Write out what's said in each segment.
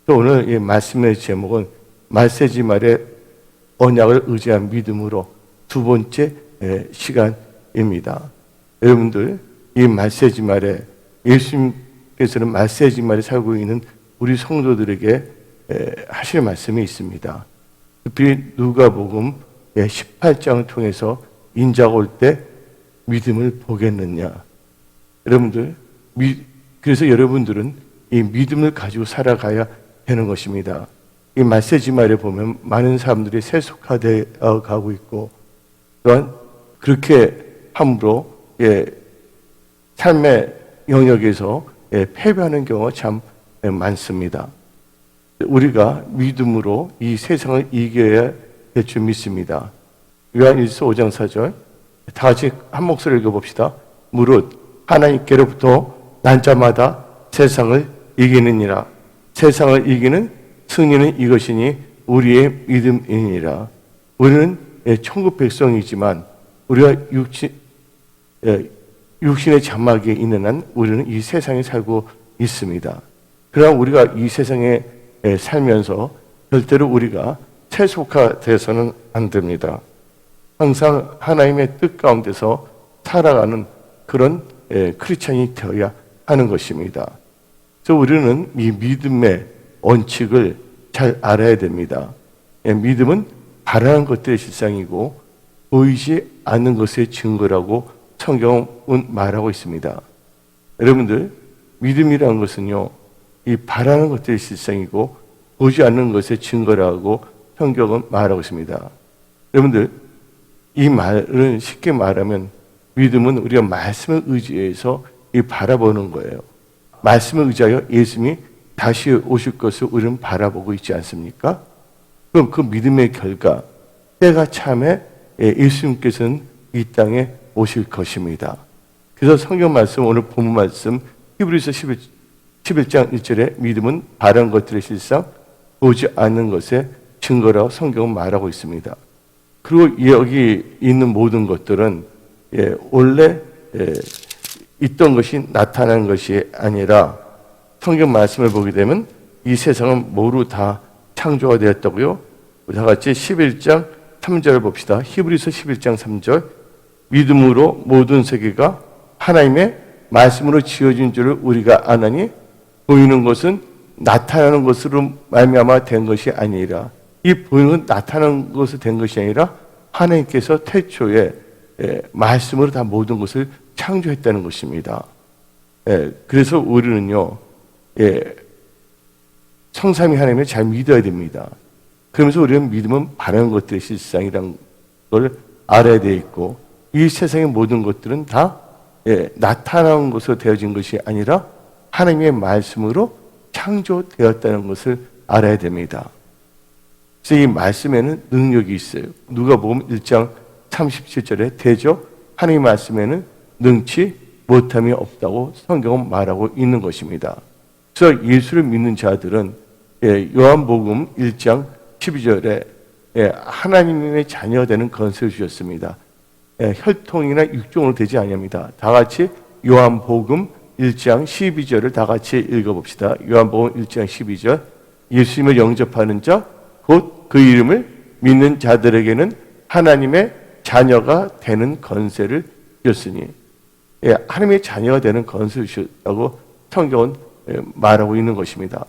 또 오늘 이 말씀의 제목은 말세지 말의 언약을 의지한 믿음으로 두 번째 시간입니다. 여러분들, 이 말세지 말에 예수님께서는 말세지 말에 살고 있는 우리 성도들에게 하실 말씀이 있습니다. 특히 누가복음 18장을 통해서 인자가 올 때 믿음을 보겠느냐. 여러분들, 그래서 여러분들은 이 믿음을 가지고 살아가야 되는 것입니다. 이 말세지 말에 보면 많은 사람들이 세속화되어 가고 있고, 또한 그렇게 함으로 삶의 영역에서 패배하는 경우가 참 많습니다. 우리가 믿음으로 이 세상을 이겨야 될 줄 믿습니다. 요한일서 5장 4절 다 같이 한 목소리를 읽어봅시다. 무릇 하나님께로부터 난 자마다 세상을 이기느니라. 세상을 이기는 승리는 이것이니 우리의 믿음이니라. 우리는 천국 백성이지만 우리가 육신의 장막에 있는 한 우리는 이 세상에 살고 있습니다. 그러나 우리가 이 세상에 살면서 절대로 우리가 세속화돼서는 안 됩니다. 항상 하나님의 뜻 가운데서 살아가는 그런 크리스찬이 되어야 하는 것입니다. 그래서 우리는 이 믿음의 원칙을 잘 알아야 됩니다. 믿음은 바라는 것들의 실상이고 보이지 않는 것의 증거라고 성경은 말하고 있습니다. 여러분들, 믿음이라는 것은요, 이 바라는 것들의 실상이고 보지 않는 것의 증거라고 성경은 말하고 있습니다. 여러분들, 이 말은 쉽게 말하면 믿음은 우리가 말씀을 의지해서 이 바라보는 거예요. 말씀을 의지하여 예수님이 다시 오실 것을 우리는 바라보고 있지 않습니까? 그럼 그 믿음의 결과, 때가 참에 예수님께서는 이 땅에 오실 것입니다. 그래서 성경 말씀, 오늘 본문 말씀 히브리서 11장 1절에 믿음은 바라는 것들의 실상, 보지 않는 것의 증거라고 성경은 말하고 있습니다. 그리고 여기 있는 모든 것들은 원래 있던 것이 나타난 것이 아니라 성경 말씀을 보게 되면 이 세상은 뭐로 다 창조가 되었다고요? 다 같이 11장 3절을 봅시다. 히브리서 11장 3절 믿음으로 모든 세계가 하나님의 말씀으로 지어진 줄을 우리가 아나니 보이는 것은 나타나는 것으로 말미암아 된 것이 아니라, 이 보이는 건 나타나는 것으로 된 것이 아니라 하나님께서 태초에 말씀으로 다 모든 것을 창조했다는 것입니다. 그래서 우리는요, 성삼위 하나님을 잘 믿어야 됩니다. 그러면서 우리는 믿음은 바라는 것들의 실상이라는 걸 알아야 돼 있고, 이 세상의 모든 것들은 다 나타나는 것으로 되어진 것이 아니라 하나님의 말씀으로 창조되었다는 것을 알아야 됩니다. 그래서 이 말씀에는 능력이 있어요. 누가복음 1장 37절에 대저 하나님의 말씀에는 능치 못함이 없다고 성경은 말하고 있는 것입니다. 그래서 예수를 믿는 자들은 요한복음 1장 12절에 하나님의 자녀가 되는 권세를 주셨습니다. 혈통이나 육종으로 되지 아니합니다. 다 같이 요한복음 1장 12절을 다 같이 읽어봅시다. 요한복음 1장 12절 예수님을 영접하는 자 곧 그 이름을 믿는 자들에게는 하나님의 자녀가 되는 권세를 주셨으니, 하나님의 자녀가 되는 권세를 주셨다고 성경은 말하고 있는 것입니다.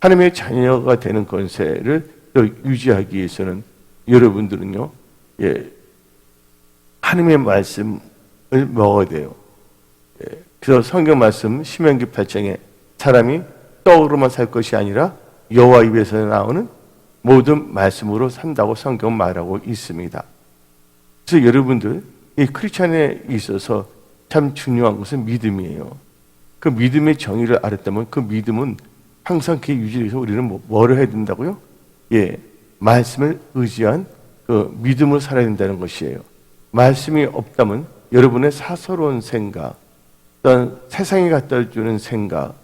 하나님의 자녀가 되는 권세를 유지하기 위해서는 여러분들은요, 하나님의 말씀을 먹어야 돼요. 그래서 성경 말씀 신명기 8장에 사람이 떡으로만 살 것이 아니라 여호와 입에서 나오는 모든 말씀으로 산다고 성경 말하고 있습니다. 그래서 여러분들, 이 크리스찬에 있어서 참 중요한 것은 믿음이에요. 그 믿음의 정의를 알았다면 그 믿음은 항상 그게 유지해서 우리는 뭐를 해야 된다고요? 말씀을 의지한 그 믿음으로 살아야 된다는 것이에요. 말씀이 없다면 여러분의 사서로운 생각, 또한 세상이 갖다 주는 생각,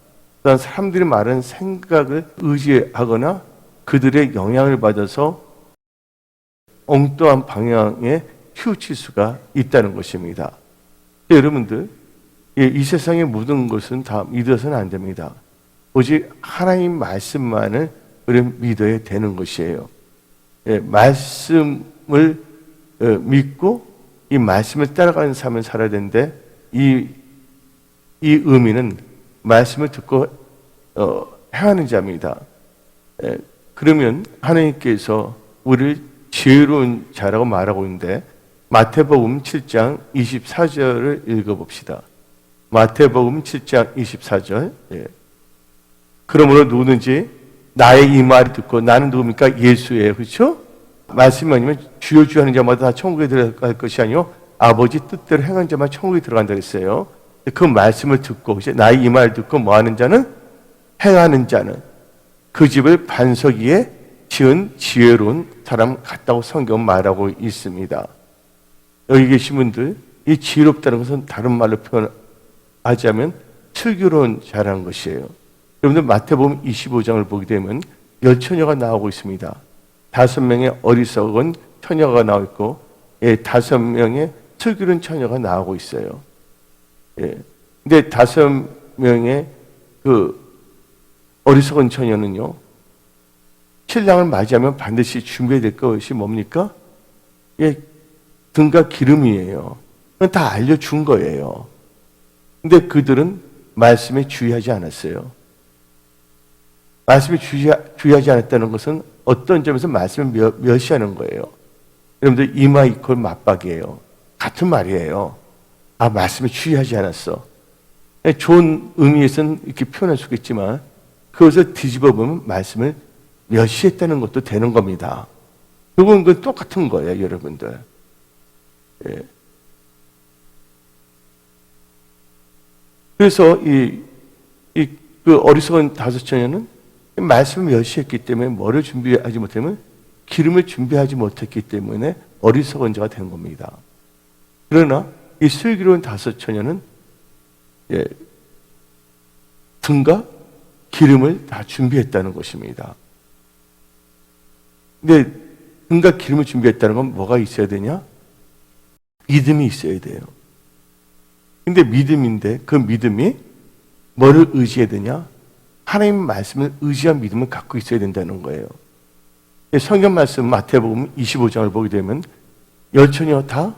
또한 사람들이 말하는 생각을 의지하거나 그들의 영향을 받아서 엉뚱한 방향에 치우칠 수가 있다는 것입니다. 여러분들, 이 세상의 모든 것은 다 믿어서는 안 됩니다. 오직 하나님 말씀만을 우리는 믿어야 되는 것이에요. 예, 말씀을 믿고 이 말씀을 따라가는 삶을 살아야 되는데 이 의미는 말씀을 듣고 행하는 자입니다. 예, 그러면 하나님께서 우리를 지혜로운 자라고 말하고 있는데 마태복음 7장 24절을 읽어봅시다. 마태복음 7장 24절. 예. 그러므로 누구든지 나의 이 말을 듣고 나는 누굽니까? 예수예요. 그렇죠? 말씀이 아니면 주여 주여 하는 자마다 다 천국에 들어갈 것이 아니요 아버지 뜻대로 행한 자만 천국에 들어간다 그랬어요. 그 말씀을 듣고 이제 나의 이 말을 듣고 뭐 하는 자는 행하는 자는 그 집을 반석 위에 지은 지혜로운 사람 같다고 성경은 말하고 있습니다. 여기 계신 분들 이 지혜롭다는 것은 다른 말로 표현하자면 슬기로운 자라는 것이에요. 여러분들 마태복음 25장을 보게 되면 열처녀가 나오고 있습니다. 5명의 어리석은 처녀가 나오고 있고 5명의 슬기로운 처녀가 나오고 있어요. 예. 근데 5명의 그 어리석은 처녀는요, 신랑을 맞이하면 반드시 준비해야 될 것이 뭡니까? 예, 등과 기름이에요. 그건 다 알려준 거예요. 근데 그들은 말씀에 주의하지 않았어요. 말씀에 주의하지 않았다는 것은 어떤 점에서 말씀을 멸시하는 거예요. 여러분들 이마 이퀄 맞박이에요. 같은 말이에요. 아, 말씀에 주의하지 않았어. 좋은 의미에서는 이렇게 표현할 수 있겠지만 그것을 뒤집어 보면 말씀을 멸시했다는 것도 되는 겁니다. 그건 똑같은 거예요, 여러분들. 예. 그래서 그 어리석은 5처녀는 말씀을 멸시했기 때문에 뭐를 준비하지 못하면 기름을 준비하지 못했기 때문에 어리석은 자가 된 겁니다. 그러나 이 슬기로운 5처녀는 예, 등과 기름을 다 준비했다는 것입니다. 근데 등과 기름을 준비했다는 건 뭐가 있어야 되냐? 믿음이 있어야 돼요. 근데 믿음인데 그 믿음이 뭐를 의지해야 되냐? 하나님 말씀을 의지한 믿음을 갖고 있어야 된다는 거예요. 성경 말씀 마태복음 25장을 보게 되면 열처녀 다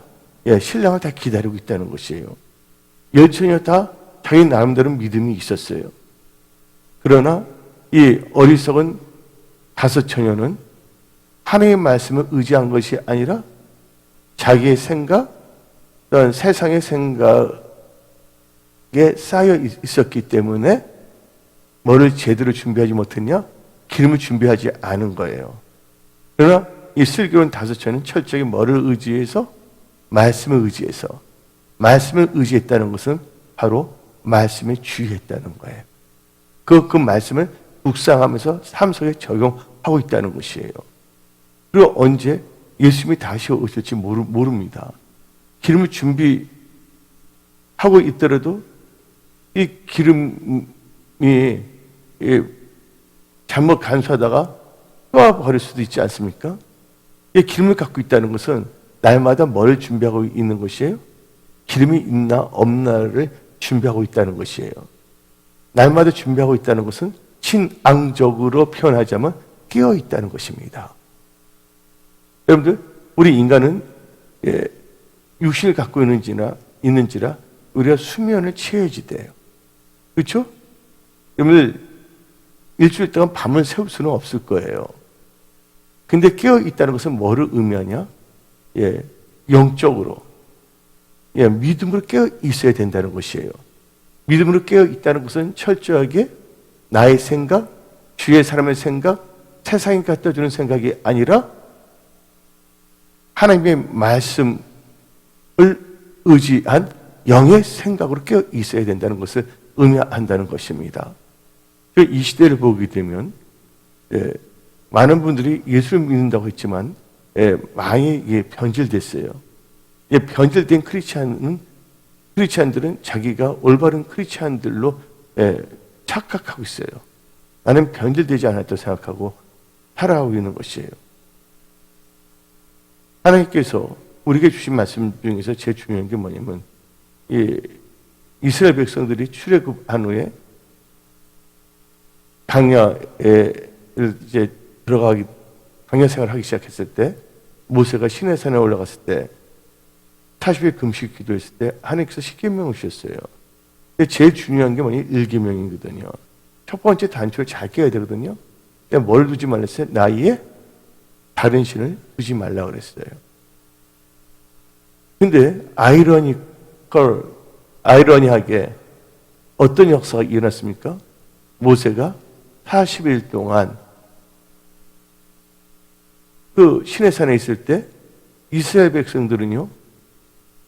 신랑을 다 기다리고 있다는 것이에요. 열처녀 다 자기 나름대로 믿음이 있었어요. 그러나 이 어리석은 5처녀는 하나님의 말씀을 의지한 것이 아니라 자기의 생각, 또는 세상의 생각에 쌓여 있었기 때문에 뭐를 제대로 준비하지 못했냐? 기름을 준비하지 않은 거예요. 그러나 이 슬기로운 5처녀는 철저히 뭐를 의지해서? 말씀을 의지해서. 말씀을 의지했다는 것은 바로 말씀에 주의했다는 거예요. 그 말씀을 묵상하면서 삶 속에 적용하고 있다는 것이에요. 그리고 언제 예수님이 다시 오실지 모릅니다. 기름을 준비하고 있더라도 이 기름이 잘못 간수하다가 쏘아버릴 수도 있지 않습니까? 이 기름을 갖고 있다는 것은 날마다 뭘 준비하고 있는 것이에요? 기름이 있나 없나를 준비하고 있다는 것이에요. 날마다 준비하고 있다는 것은 신앙적으로 표현하자면 깨어 있다는 것입니다. 여러분들, 우리 인간은 육신을 갖고 있는지라 우리가 수면을 취해야지 돼요. 그렇죠? 여러분들, 일주일 동안 밤을 새울 수는 없을 거예요. 근데 깨어 있다는 것은 뭐를 의미하냐? 영적으로, 믿음으로 깨어 있어야 된다는 것이에요. 믿음으로 깨어 있다는 것은 철저하게 나의 생각, 주위의 사람의 생각, 세상이 갖다 주는 생각이 아니라 하나님의 말씀을 의지한 영의 생각으로 깨어 있어야 된다는 것을 의미한다는 것입니다. 이 시대를 보게 되면 많은 분들이 예수를 믿는다고 했지만 많이 변질됐어요. 변질된 크리스찬들은 자기가 올바른 크리스찬들로 착각하고 있어요. 나는 변질되지 않았다고 생각하고 살아가고 있는 것이에요. 하나님께서 우리에게 주신 말씀 중에서 제일 중요한 게 뭐냐면 이스라엘 백성들이 출애굽한 후에 광야에 이제 들어가기 광야 생활을 하기 시작했을 때 모세가 시내산에 올라갔을 때 40일 금식 기도했을 때 하나님께서 십계명을 주셨어요. 근데 제일 중요한 게 뭐니? 일계명이거든요. 첫 번째 단추를 잘 깨야 되거든요. 근데 뭘 두지 말랬어요? 나이에 다른 신을 두지 말라 그랬어요. 근데 아이러니하게 어떤 역사가 일어났습니까? 모세가 40일 동안 그 시내산에 있을 때 이스라엘 백성들은요,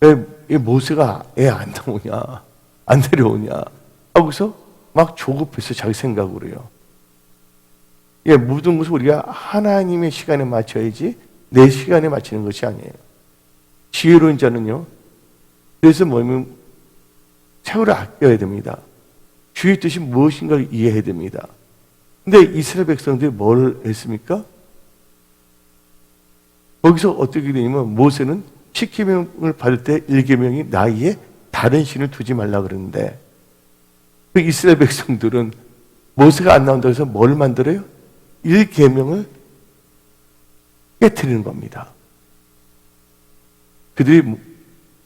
왜 모세가 애 안 나오냐, 안 내려오냐 하고서 막 조급해서 자기 생각으로 해요. 모든 것을 우리가 하나님의 시간에 맞춰야지 내 시간에 맞추는 것이 아니에요. 지혜로운 자는요, 그래서 뭐냐면 세월을 아껴야 됩니다. 주의 뜻이 무엇인가를 이해해야 됩니다. 근데 이스라엘 백성들이 뭘 했습니까? 거기서 어떻게 되냐면 모세는 10계명을 받을 때 1계명이 나이에 다른 신을 두지 말라 그러는데 그 이스라엘 백성들은 모세가 안 나온다고 해서 뭘 만들어요? 1계명을 깨트리는 겁니다. 그들이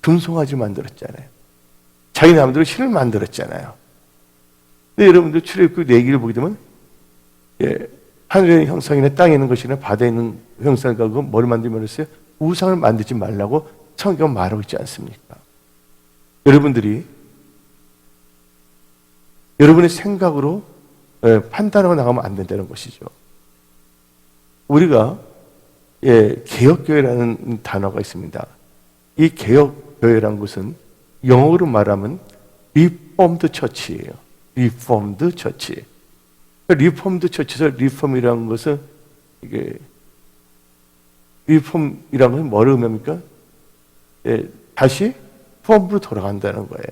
금송아지 만들었잖아요. 자기 남들은 신을 만들었잖아요. 근데 여러분들 출애굽기 내기를 보게 되면 하늘의 형상이나 땅에 있는 것이나 바다에 있는 형상을 가지고 뭘 만들면 했어요? 우상을 만들지 말라고 성경 말하고 있지 않습니까? 여러분들이 여러분의 생각으로 판단하고 나가면 안 된다는 것이죠. 우리가 개혁교회라는 단어가 있습니다. 이 개혁교회라는 것은 영어로 말하면 리폼드 처치예요. 리폼드 처치. 리폼드 처치에서 리폼이라는 것은 이게 리폼이라는 것은 뭐를 의미합니까? 다시 폼으로 돌아간다는 거예요.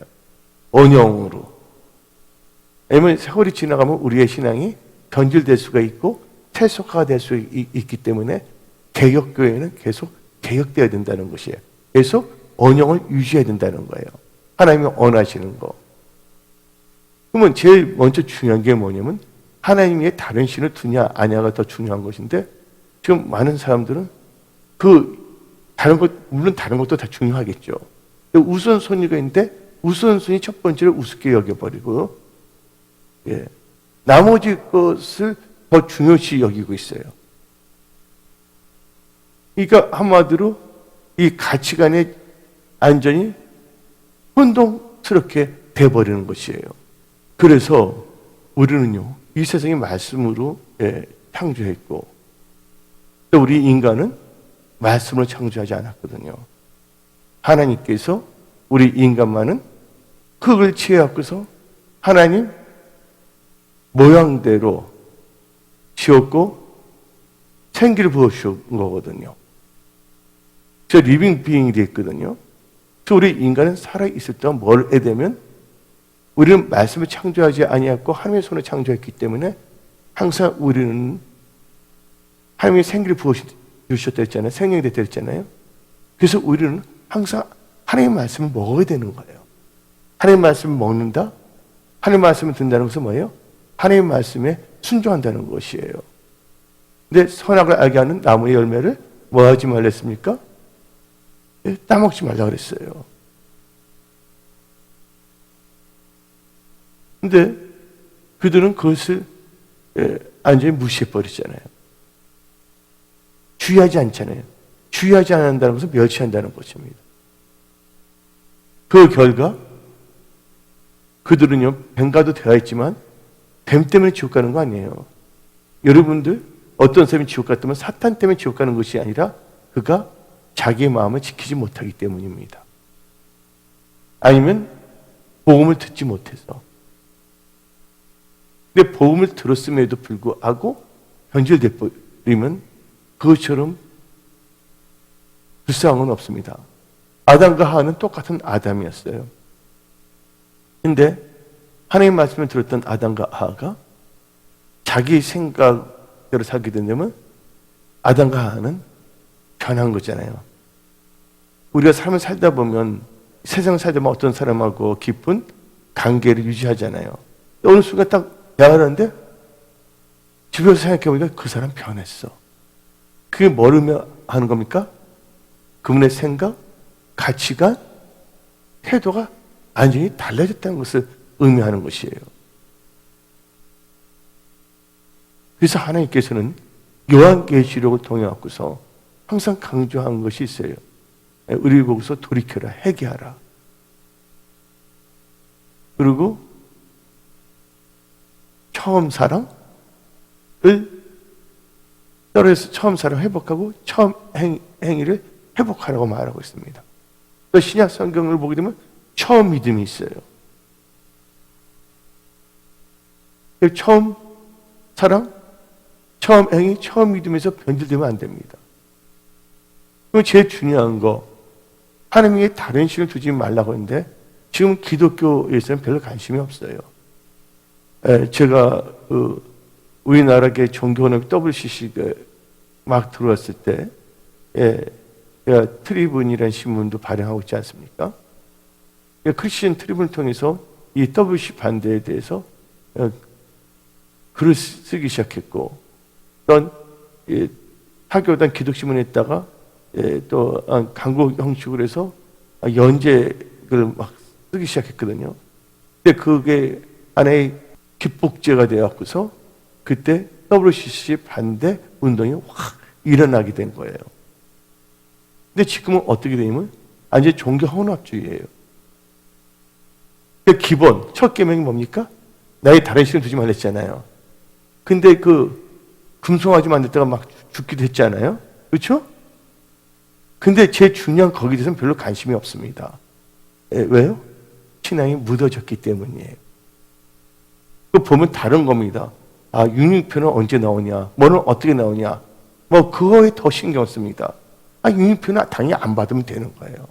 원형으로. 왜냐하면 세월이 지나가면 우리의 신앙이 변질될 수가 있고 세속화가 될 수 있기 때문에 개혁교회는 계속 개혁되어야 된다는 것이에요. 계속 원형을 유지해야 된다는 거예요. 하나님이 원하시는 거. 그러면 제일 먼저 중요한 게 뭐냐면 하나님의 다른 신을 두냐 아냐가 더 중요한 것인데 지금 많은 사람들은 물론 다른 것도 다 중요하겠죠. 우선순위가 있는데 우선순위 첫 번째를 우습게 여겨버리고 나머지 것을 더 중요시 여기고 있어요. 그러니까 한마디로 이 가치관의 안전이 혼동스럽게 돼버리는 것이에요. 그래서 우리는요, 이 세상의 말씀으로 창조했고 또 우리 인간은 말씀으로 창조하지 않았거든요. 하나님께서 우리 인간만은 흙을 취해갖고서 하나님 모양대로 지었고 생기를 부어주신 거거든요. 저 리빙 비잉이 됐거든요. 그래서 우리 인간은 살아있을 때 뭘 해야 되면 우리는 말씀을 창조하지 아니했고 하나님의 손을 창조했기 때문에 항상 우리는 하나님의 생기를 부어주셨다 했잖아요. 생명이 됐다 했잖아요. 그래서 우리는 항상 하나님의 말씀을 먹어야 되는 거예요. 하나님의 말씀을 먹는다? 하나님의 말씀을 듣는다는 것은 뭐예요? 하나님의 말씀에 순종한다는 것이에요. 근데 선악을 알게 하는 나무의 열매를 뭐 하지 말랬습니까? 따먹지 말라 그랬어요. 근데 그들은 그것을 완전히 무시해버리잖아요. 주의하지 않잖아요. 주의하지 않는다는 것은 멸시한다는 것입니다. 그 결과 그들은요, 뱀과도 되어 있지만 뱀 때문에 지옥 가는 거 아니에요. 여러분들 어떤 사람이 지옥 갔다면 사탄 때문에 지옥 가는 것이 아니라 그가 자기의 마음을 지키지 못하기 때문입니다. 아니면 복음을 듣지 못해서. 근데 복음을 들었음에도 불구하고 변질돼 버리면 그것처럼 불쌍한 건 없습니다. 아담과 하와는 똑같은 아담이었어요. 근데 하나님의 말씀을 들었던 아담과 하와가 자기 생각대로 살게 된다면 아담과 하와는 변한 거잖아요. 우리가 삶을 살다 보면 세상 살다 보면 어떤 사람하고 깊은 관계를 유지하잖아요. 어느 순간 딱 대화하는데 집에서 생각해보니까 그 사람 변했어. 그게 뭐를 하는 겁니까? 그분의 생각, 가치관, 태도가 완전히 달라졌다는 것을 의미하는 것이에요. 그래서 하나님께서는 요한계시록을 통해 갖고서 항상 강조한 것이 있어요. 우리를 보고서 돌이켜라, 회개하라. 그리고 처음 사랑을 떨어져서 처음 사랑 회복하고 처음 행위를 회복하라고 말하고 있습니다. 또 신약 성경을 보게 되면 처음 믿음이 있어요. 처음 사랑, 처음 행위, 처음 믿음에서 변질되면 안 됩니다. 그럼 제일 중요한 거, 하나님의 다른 신을 두지 말라고 하는데 지금 기독교에서는 별로 관심이 없어요. 제가 우리나라의 종교는 WCC가 막 들어왔을 때, 제가 트리븐이라는 신문도 발행하고 있지 않습니까? 크리스천 트리븐을 통해서 이 WCC 반대에 대해서 글을 쓰기 시작했고, 어떤 사교단 기독신문에다가 또 광고 형식으로 해서 연재글 막 쓰기 시작했거든요. 근데 그게 하나의 기폭제가 되어갖고서 그때 WCC 반대 운동이 확 일어나게 된 거예요. 근데 지금은 어떻게 되냐면 완전 종교 혼합주의예요. 그 기본 첫 계명이 뭡니까? 나의 다른 신을 두지 말랬잖아요. 근데 그 금송아지 만들다가 막 죽기도 했잖아요. 그렇죠? 근데 제일 중요한 거기에 대해서는 별로 관심이 없습니다. 왜요? 신앙이 묻어졌기 때문이에요. 그 보면 다른 겁니다. 아, 육육표는 언제 나오냐? 뭐는 어떻게 나오냐? 뭐 그거에 더 신경 씁니다. 아, 육육표는 당연히 안 받으면 되는 거예요.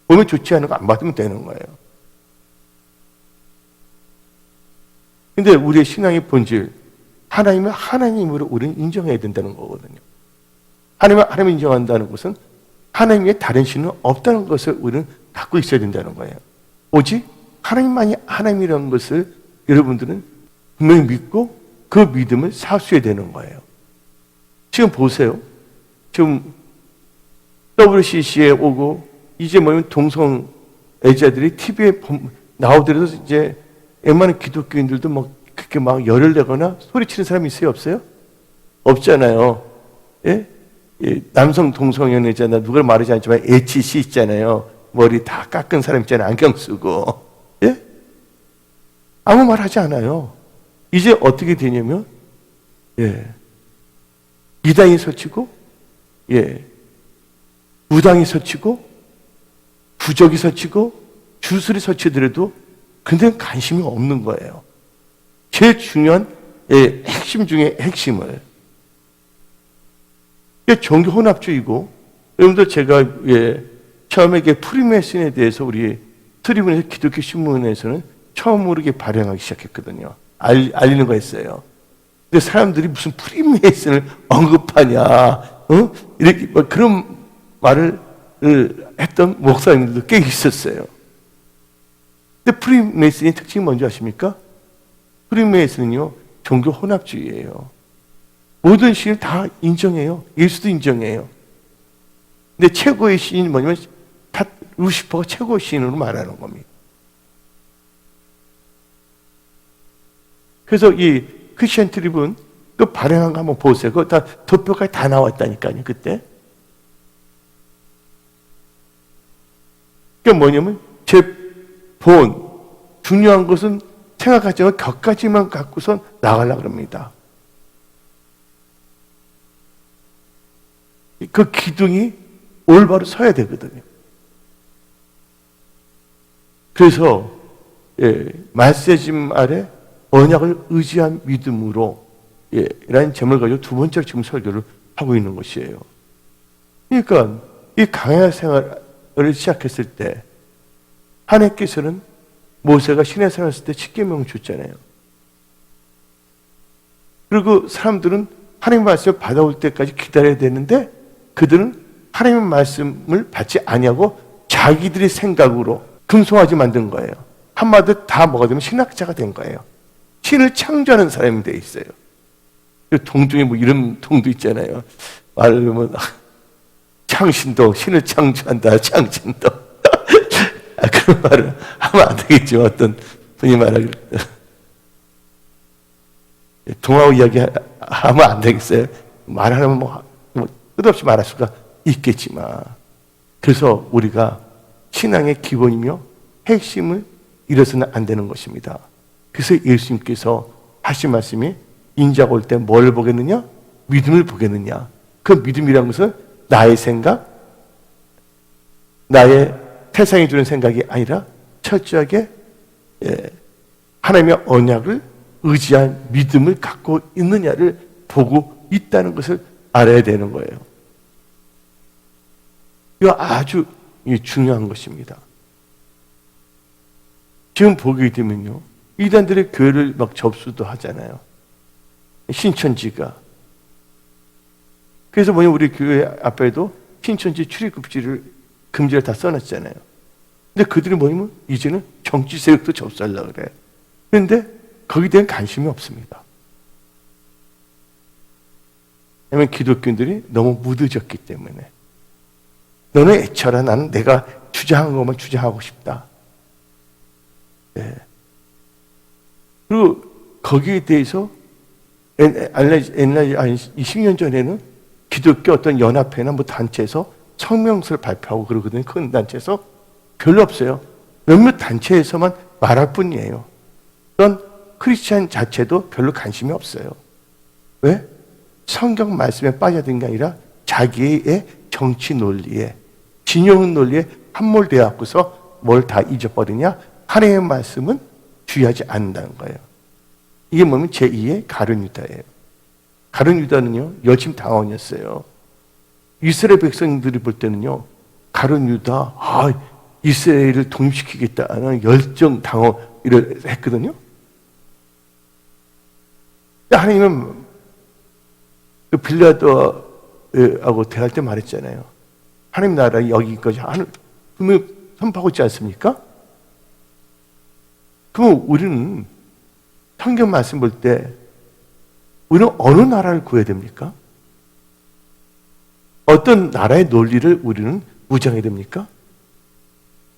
보면 좋지 않은 거 안 받으면 되는 거예요. 근데 우리의 신앙의 본질, 하나님을 하나님으로 우리는 인정해야 된다는 거거든요. 하나님을 하나님 인정한다는 것은 하나님의 다른 신은 없다는 것을 우리는 갖고 있어야 된다는 거예요. 오직 하나님만이 하나님이라는 것을 여러분들은 분명히 믿고 그 믿음을 사수해야 되는 거예요. 지금 보세요. 지금 WCC에 오고 이제 뭐냐면 동성애자들이 TV에 나오더라도 이제 웬만한 기독교인들도 막 그렇게 막 열을 내거나 소리치는 사람이 있어요? 없어요? 없잖아요. 예? 남성 동성연애자, 나 누가 말하지 않지만 HC 있잖아요. 머리 다 깎은 사람 있잖아요. 안경 쓰고. 예? 아무 말 하지 않아요. 이제 어떻게 되냐면, 이당이 서치고, 무당이 서치고, 부적이 서치고, 주술이 서치더라도 근데 관심이 없는 거예요. 제일 중요한 핵심 중에 핵심을. 종교 혼합주의고, 여러분들 제가 처음에 프리메이슨에 대해서 우리 트리븐에서 기독교 신문에서는 처음으로 발행하기 시작했거든요. 알리는 거 했어요. 근데 사람들이 무슨 프리메이슨을 언급하냐, 이렇게 뭐 그런 말을 했던 목사님들도 꽤 있었어요. 근데 프리메이슨의 특징이 뭔지 아십니까? 프리메이슨은요, 종교 혼합주의예요. 모든 신을 다 인정해요. 예수도 인정해요. 근데 최고의 신이 뭐냐면 다 루시퍼가 최고의 신으로 말하는 겁니다. 그래서 이 크리스천 트리븐 그 발행한 거 한번 보세요. 그거 다 도표까지 다 나왔다니까요, 그때. 그게 뭐냐면 제 본 중요한 것은 생각하지 않고 격가지만 갖고선 나가려고 합니다. 그 기둥이 올바로 서야 되거든요. 그래서 말세짐 아래 언약을 의지한 믿음으로 라는 제목을 가지고 두 번째 지금 설교를 하고 있는 것이에요. 그러니까 이 강야 생활을 시작했을 때 하나님께서는 모세가 시내 생활했을 때 십계명을 줬잖아요. 그리고 사람들은 하나님 말씀을 받아올 때까지 기다려야 되는데 그들은 하나님의 말씀을 받지 아니하고 자기들의 생각으로 금송아지 만든 거예요. 한마디로 다 뭐가 되면 신학자가 된 거예요. 신을 창조하는 사람이 돼 있어요. 동 중에 뭐 이런 동도 있잖아요. 말하면 창신도, 신을 창조한다, 창신도. 그런 말을 하면 안 되겠죠. 어떤 분이 말하기를. 동화우 이야기 하면 안 되겠어요. 말하면 뭐 끝없이 말할 수가 있겠지만. 그래서 우리가 신앙의 기본이며 핵심을 잃어서는 안 되는 것입니다. 그래서 예수님께서 하신 말씀이 인자가 올 때 뭘 보겠느냐? 믿음을 보겠느냐? 그 믿음이라는 것은 나의 생각, 나의 세상이 주는 생각이 아니라 철저하게 하나님의 언약을 의지한 믿음을 갖고 있느냐를 보고 있다는 것을 알아야 되는 거예요. 이거 아주 중요한 것입니다. 지금 보게 되면요, 이단들의 교회를 막 접수도 하잖아요. 신천지가. 그래서 뭐냐, 우리 교회 앞에도 신천지 출입금지를 금지를 다 써놨잖아요. 근데 그들이 뭐냐면 이제는 정치 세력도 접수하려고 그래. 그런데 거기에 대한 관심이 없습니다. 왜냐하면 기독교인들이 너무 무뎌졌기 때문에. 너는 애처라, 나는 내가 주장한 것만 주장하고 싶다. 네. 그리고 거기에 대해서 옛날 20년 전에는 기독교 어떤 연합회나 뭐 단체에서 성명서를 발표하고 그러거든요. 큰 단체에서. 별로 없어요. 몇몇 단체에서만 말할 뿐이에요. 그런 크리스찬 자체도 별로 관심이 없어요. 왜? 성경 말씀에 빠져든 게 아니라 자기의 정치 논리에, 진영 논리에 함몰되어 갖고서 뭘 다 잊어버리냐? 하나님의 말씀은 주의하지 않는다는 거예요. 이게 뭐냐면 제2의 가룟 유다예요. 가룟 유다는요, 여심 당원이었어요. 이스라엘 백성들이 볼 때는요, 가룟 유다, 이스라엘을 독립시키겠다는 열정 당원을 했거든요. 하나님은 그 빌라도하고 대할 때 말했잖아요. 하나님 나라 여기까지 분명히 선포하고 있지 않습니까? 그럼 우리는 성경 말씀 볼 때 우리는 어느 나라를 구해야 됩니까? 어떤 나라의 논리를 우리는 무장해야 됩니까?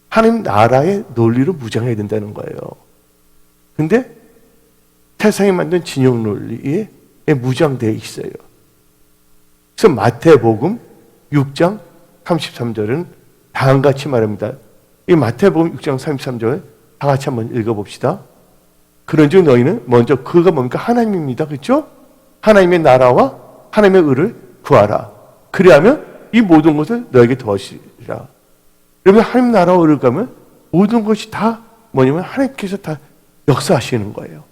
하나님 나라의 논리로 무장해야 된다는 거예요. 근데 세상이 만든 진영 논리에 무장되어 있어요. 그래서 마태복음 6장 33절은 다음같이 말합니다. 이 마태복음 6장 33절 다 같이 한번 읽어봅시다. 그런즉 너희는 먼저 그가 뭡니까? 하나님입니다. 그렇죠? 하나님의 나라와 하나님의 의를 구하라. 그리하면 이 모든 것을 너에게 더하시리라. 그러면 하나님 나라와 의를 가면 모든 것이 다 뭐냐면 하나님께서 다 역사하시는 거예요.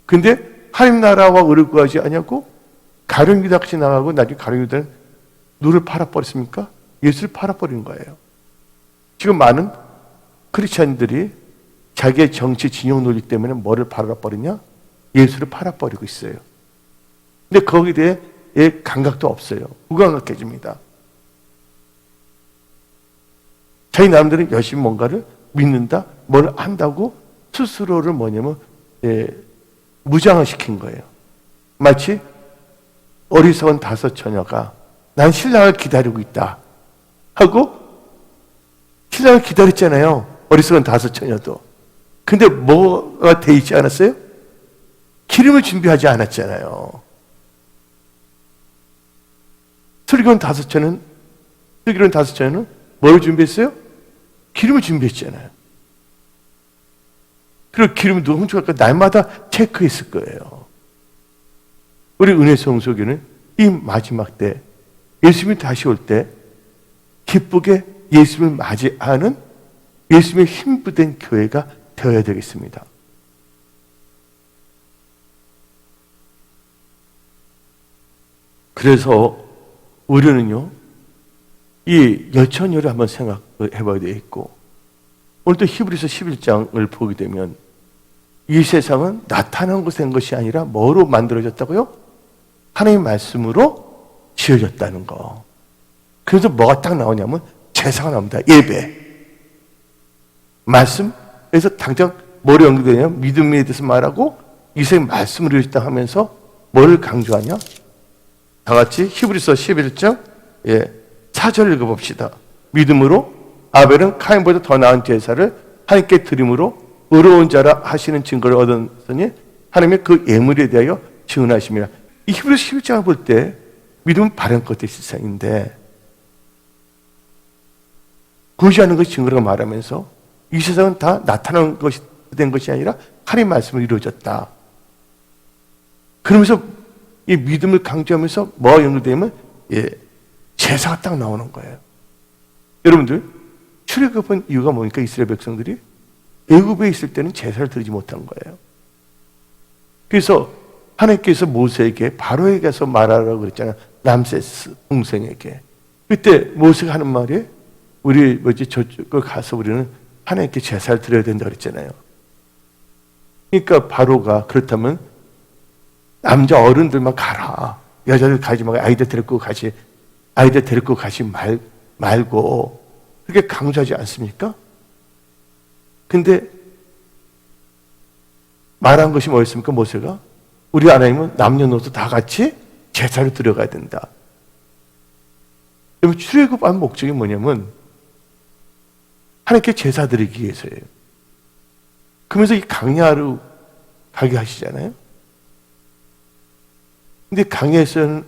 근데 하나님 나라와 의를 구하지 않냐고 가룟 유다같이 나가고 나중에 가룟 유다는 누를 팔아버렸습니까? 예수를 팔아버린 거예요. 지금 많은 크리스찬들이 자기의 정치 진영 논리 때문에 뭐를 팔아버리냐? 예수를 팔아버리고 있어요. 근데 거기에 대해 감각도 없어요. 무감각해집니다. 자기 나름대로 열심히 뭔가를 믿는다, 뭘 한다고 스스로를 뭐냐면 무장을 시킨 거예요. 마치 어리석은 다섯 처녀가 난 신랑을 기다리고 있다 하고 신랑을 기다렸잖아요. 어리석은 다섯 처녀도. 근데 뭐가 돼 있지 않았어요? 기름을 준비하지 않았잖아요. 슬기로운 다섯 처녀는 뭘 준비했어요? 기름을 준비했잖아요. 그리고 기름을 누가 훔쳐갈까 날마다 체크했을 거예요. 우리 은혜 성소교는 이 마지막 때 예수님이 다시 올 때 기쁘게 예수님을 맞이하는 예수님의 힘부된 교회가 되어야 되겠습니다. 그래서 우리는요, 이 열천열을 한번 생각해 봐야 되겠고, 오늘 또 히브리서 11장을 보게 되면 이 세상은 나타난 것이 된 것이 아니라 뭐로 만들어졌다고요? 하나님의 말씀으로 지어졌다는 거. 그래서 뭐가 딱 나오냐면 제사가 나옵니다. 예배. 말씀에서 당장 뭐로 연결되냐면 믿음에 대해서 말하고 이생 말씀을 이루셨다 하면서 뭘 강조하냐? 다 같이 히브리서 11장 4절 읽어봅시다. 믿음으로 아벨은 카인보다 더 나은 제사를 하나님께 드림으로 의로운 자라 하시는 증거를 얻었으니 하나님의 그 예물에 대하여 증언하심이라. 이 히브리서 11장을 볼 때 믿음은 바른 것의 실상인데 보이지 않는 것이 증거라고 말하면서 이 세상은 다 나타나는 것이 된 것이 아니라 하나님의 말씀으로 이루어졌다. 그러면서 이 믿음을 강조하면서 뭐가 연결되면 제사가 딱 나오는 거예요. 여러분들 출애굽한 이유가 뭡니까? 이스라엘 백성들이 애굽에 있을 때는 제사를 드리지 못한 거예요. 그래서 하나님께서 모세에게 바로에게 가서 말하라고 그랬잖아요. 람세스 동생에게. 그때 모세가 하는 말이 우리 저쪽을 가서 우리는 하나님께 제사를 드려야 된다 그랬잖아요. 그러니까 바로가 그렇다면 남자 어른들만 가라. 여자들 가지 말고 아이들 데리고 가지 말고 그렇게 강조하지 않습니까? 근데 말한 것이 뭐였습니까? 모세가 우리 하나님은 남녀노소 다 같이 제사를 드려가야 된다. 그러면 출애굽한 목적이 뭐냐면 하나님께 제사 드리기 위해서예요. 그러면서 이 강야로 가게 하시잖아요. 근데 강야에서는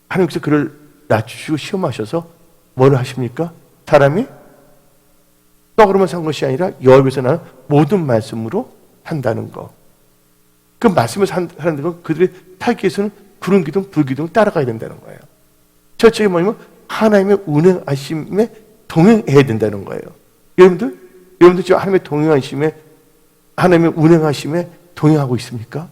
하나님께서 그를 낮추시고 시험하셔서 뭘 하십니까? 사람이 떡으로만 산 것이 아니라 여호와께서 나는 모든 말씀으로 산다는 거. 그 말씀을 산다는 건 그들의 살기 위해서는 구름 기둥, 불 기둥 따라가야 된다는 거예요. 첫째가 뭐냐면 하나님의 운행하심에 동행해야 된다는 거예요. 여러분들 지금 하나님의 운행하심에 동행하고 있습니까?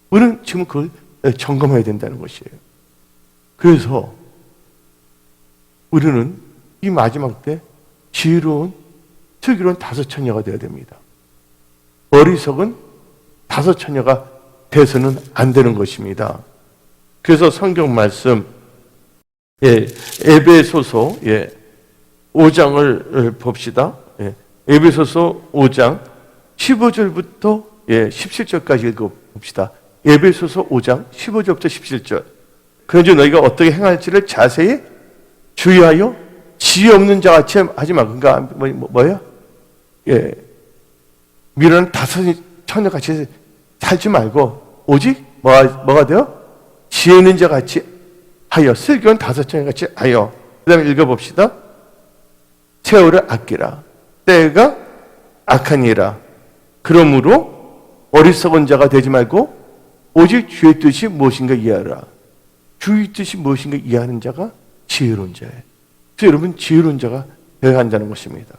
우리는 지금 그걸 점검해야 된다는 것이에요. 그래서 우리는 이 마지막 때 지혜로운, 슬기로운 다섯 처녀가 되어야 됩니다. 어리석은 다섯 처녀가 돼서는 안 되는 것입니다. 그래서 성경 말씀 에베소서 5장을 봅시다. 에베소서 5장 15절부터 17절까지 읽어봅시다. 에베소서 5장 15절부터 17절. 그런즉 너희가 어떻게 행할지를 자세히 주의하여 지혜 없는 자같이 하지 마. 그러니까 뭐야? 미련한 다섯 처녀같이 살지 말고 오직 뭐가 돼요? 지혜 있는 자같이 하여 슬기로운 다섯 처녀같이 하여. 그 다음에 읽어봅시다. 세월을 아끼라. 때가 악하니라. 그러므로 어리석은 자가 되지 말고 오직 주의 뜻이 무엇인가 이해하라. 주의 뜻이 무엇인가 이해하는 자가 지혜로운 자예요. 그래서 여러분 지혜로운 자가 되어야 한다는 것입니다.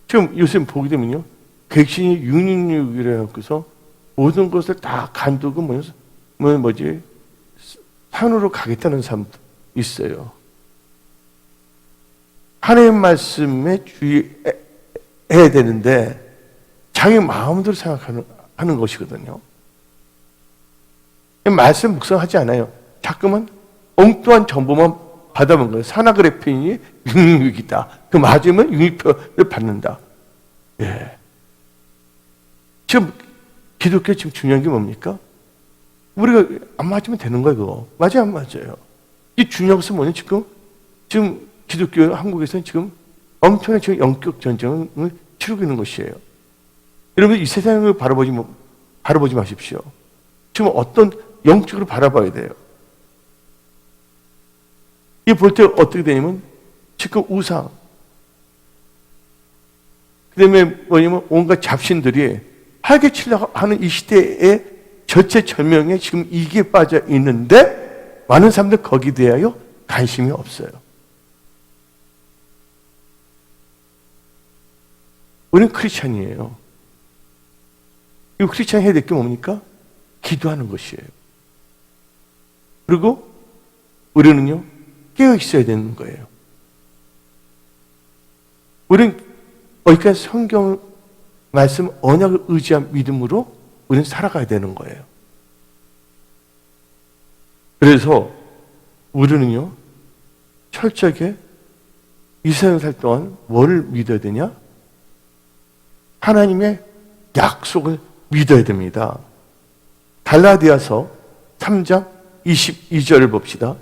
지금 요새 보게 되면요, 객신이 666이라 해서 모든 것을 다 간두고 산으로 가겠다는 사람도 있어요. 하나님 말씀에 주의해야 되는데 자기 마음대로 생각하는 것이거든요. 말씀 묵상하지 않아요. 자꾸만 엉뚱한 정보만 받아본 거예요. 산하그래핀이 666이다. 그 맞으면 666표를 받는다. 지금 기독교 지금 중요한 게 뭡니까? 우리가 안 맞으면 되는 거예요, 그거. 맞아요, 안 맞아요? 이 중요한 것은 뭐냐? 지금 기독교 한국에서는 지금 엄청난 지금 영적 전쟁을 치르고 있는 것이에요. 여러분 이 세상을 바라보지 마십시오. 지금 어떤 영적으로 바라봐야 돼요. 이 볼 때 어떻게 되냐면 지금 우상, 그 다음에 뭐냐면 온갖 잡신들이 활개 치려고 하는 이 시대의 절체절명에 지금 이기에 빠져 있는데 많은 사람들 거기에 대하여 관심이 없어요. 우리는 크리스찬이에요. 이 크리스찬 해야 될 게 뭡니까? 기도하는 것이에요. 그리고 우리는요, 깨어 있어야 되는 거예요. 우리는 어디까지 성경 말씀 언약을 의지한 믿음으로 우리는 살아가야 되는 거예요. 그래서 우리는요, 철저하게 이 세상 살 동안 뭐를 믿어야 되냐? 하나님의 약속을 믿어야 됩니다. 갈라디아서 3장 22절을 봅시다.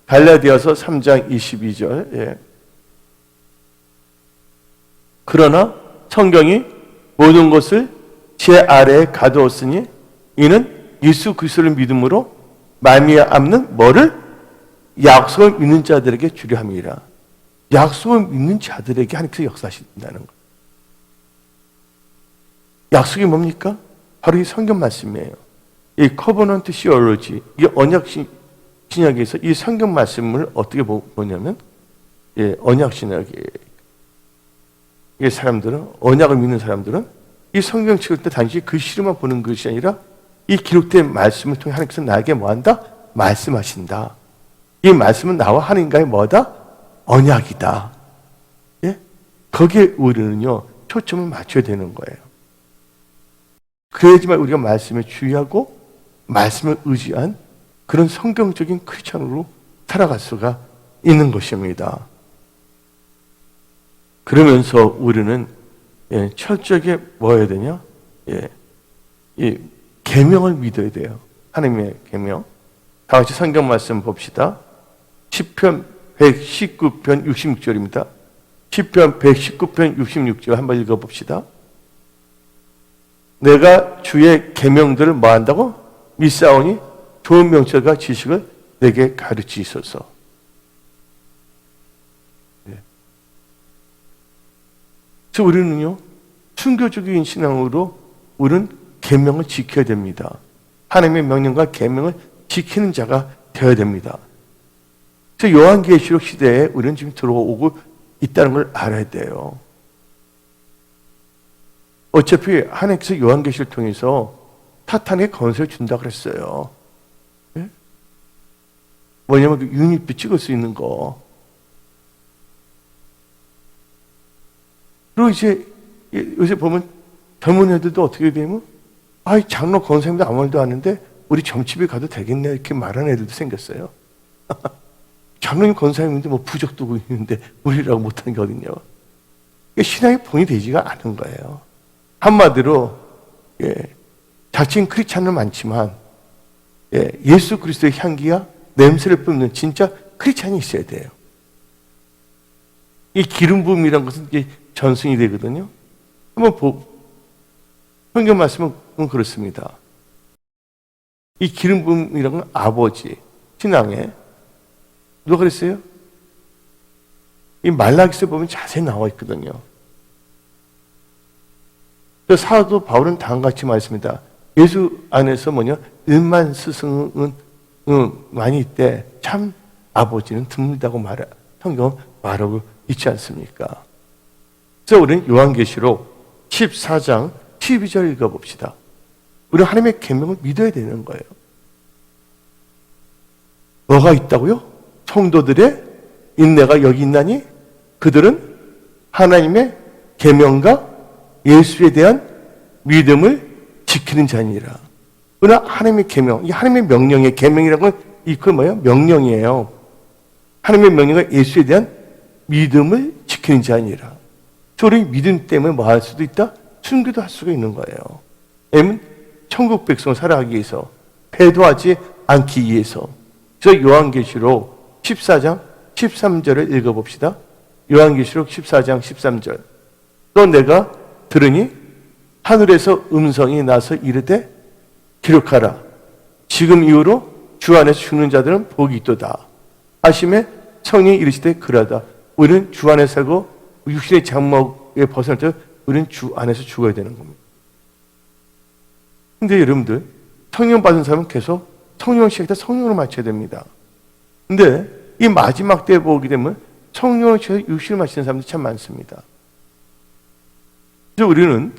갈라디아서 3장 22절. 예. 그러나 성경이 모든 것을 제 아래에 가두었으니 이는 예수 그리스도를 믿음으로 말미암는 뭐를? 약속을 믿는 자들에게 주려 함이라. 약속을 믿는 자들에게 하나님께서 역사하신다는 거예요. 약속이 뭡니까? 바로 이 성경 말씀이에요. 이 커버넌트 시올로지, 이 언약 신약에서 이 성경 말씀을 어떻게 보냐면, 언약 신약의 사람들은, 언약을 믿는 사람들은 이 성경 읽을 때 단지 글씨로만 보는 것이 아니라 이 기록된 말씀을 통해 하나님께서 나에게 뭐한다? 말씀하신다. 이 말씀은 나와 하나님과의 뭐다? 언약이다. 예? 거기에 우리는요, 초점을 맞춰야 되는 거예요. 그래야지만 우리가 말씀에 주의하고 말씀을 의지한 그런 성경적인 크리스찬으로 살아갈 수가 있는 것입니다. 그러면서 우리는 철저하게 뭐 해야 되냐? 이 계명을 믿어야 돼요. 하나님의 계명. 다 같이 성경 말씀 봅시다. 시편 119편 66절입니다. 시편 119편 66절 한번 읽어봅시다. 내가 주의 계명들을 뭐 한다고? 믿사오니 좋은 명철과 지식을 내게 가르치소서. 그래서 우리는요, 순교적인 신앙으로 우리는 계명을 지켜야 됩니다. 하나님의 명령과 계명을 지키는 자가 되어야 됩니다. 그래서 요한계시록 시대에 우리는 지금 들어오고 있다는 걸 알아야 돼요. 어차피 하나님께서 요한계시를 통해서 사탄의 건설을 준다 그랬어요. 예? 뭐냐면 그 유닛비 찍을 수 있는 거. 그리고 이제 요새 보면 젊은 애들도 어떻게 되면 아이 장로 권사님도 아무 말도 안 하는데 우리 점집에 가도 되겠네 이렇게 말하는 애들도 생겼어요. 장로님 권사님인데 뭐 부적도 있는데 우리라고 못하는 게 어딨냐. 신앙이 본이 되지가 않은 거예요. 한마디로 자칭 크리스찬은 많지만 예수 그리스도의 향기와 냄새를 뿜는 진짜 크리스찬이 있어야 돼요. 이 기름 부음이라는 것은 이제 전승이 되거든요. 한번 성경 말씀은 그렇습니다. 이 기름 부음이라는 건 아버지 신앙에 누가 그랬어요? 이 말라기서 보면 자세히 나와 있거든요. 사도 바울은 다음같이 말했습니다. 예수 안에서 뭐냐? 은만 스승은 많이 있대. 참 아버지는 듭니다고 성경 말하고 있지 않습니까? 그래서 우리는 요한계시록 14장 12절 읽어봅시다. 우리는 하나님의 계명을 믿어야 되는 거예요. 뭐가 있다고요? 성도들의 인내가 여기 있나니 그들은 하나님의 계명과 예수에 대한 믿음을 지키는 자니라. 그러나 하나님의 계명, 이 하나님의 명령의 계명이라는 건 이거 뭐예요? 명령이에요. 하나님의 명령과 예수에 대한 믿음을 지키는 자니라. 저를 믿음 때문에 뭐 할 수도 있다? 순교도 할 수가 있는 거예요. 왜냐면 천국 백성 살아가기 위해서, 패도하지 않기 위해서. 저 요한계시록 14장 13절을 읽어봅시다. 요한계시록 14장 13절. 또 내가 들으니 하늘에서 음성이 나서 이르되 기록하라. 지금 이후로 주 안에서 죽는 자들은 복이 있도다. 하심에 성령이 이르시되 그러하다. 우리는 주 안에 살고 육신의 장막에 벗어날 때 우리는 주 안에서 죽어야 되는 겁니다. 근데 여러분들 성령 받은 사람은 계속 성령을 시작할 때 성령으로 맞춰야 됩니다. 근데 이 마지막 때에 보게 되면 성령을 시작해서 육신을 마치는 사람들이 참 많습니다. 그래서 우리는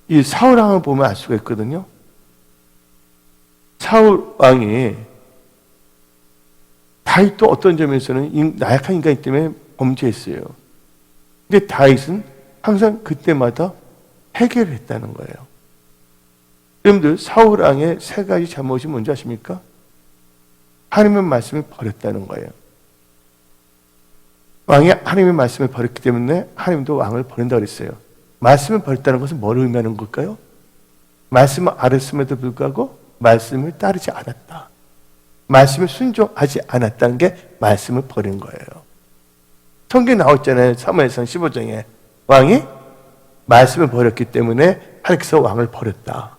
이 사울 왕을 보면 알 수가 있거든요. 사울 왕이 다윗도 어떤 점에서는 나약한 인간이기 때문에 범죄했어요. 근데 다윗은 항상 그때마다 해결을 했다는 거예요. 여러분들 사울 왕의 세 가지 잘못이 뭔지 아십니까? 하나님의 말씀을 버렸다는 거예요. 왕이 하나님의 말씀을 버렸기 때문에 하나님도 왕을 버린다고 그랬어요. 말씀을 버렸다는 것은 뭘 의미하는 걸까요? 말씀을 알았음에도 불구하고 말씀을 따르지 않았다. 말씀을 순종하지 않았다는 게 말씀을 버린 거예요. 성경에 나와 있잖아요. 사무엘상 15장에 왕이 말씀을 버렸기 때문에 하나님께서 왕을 버렸다.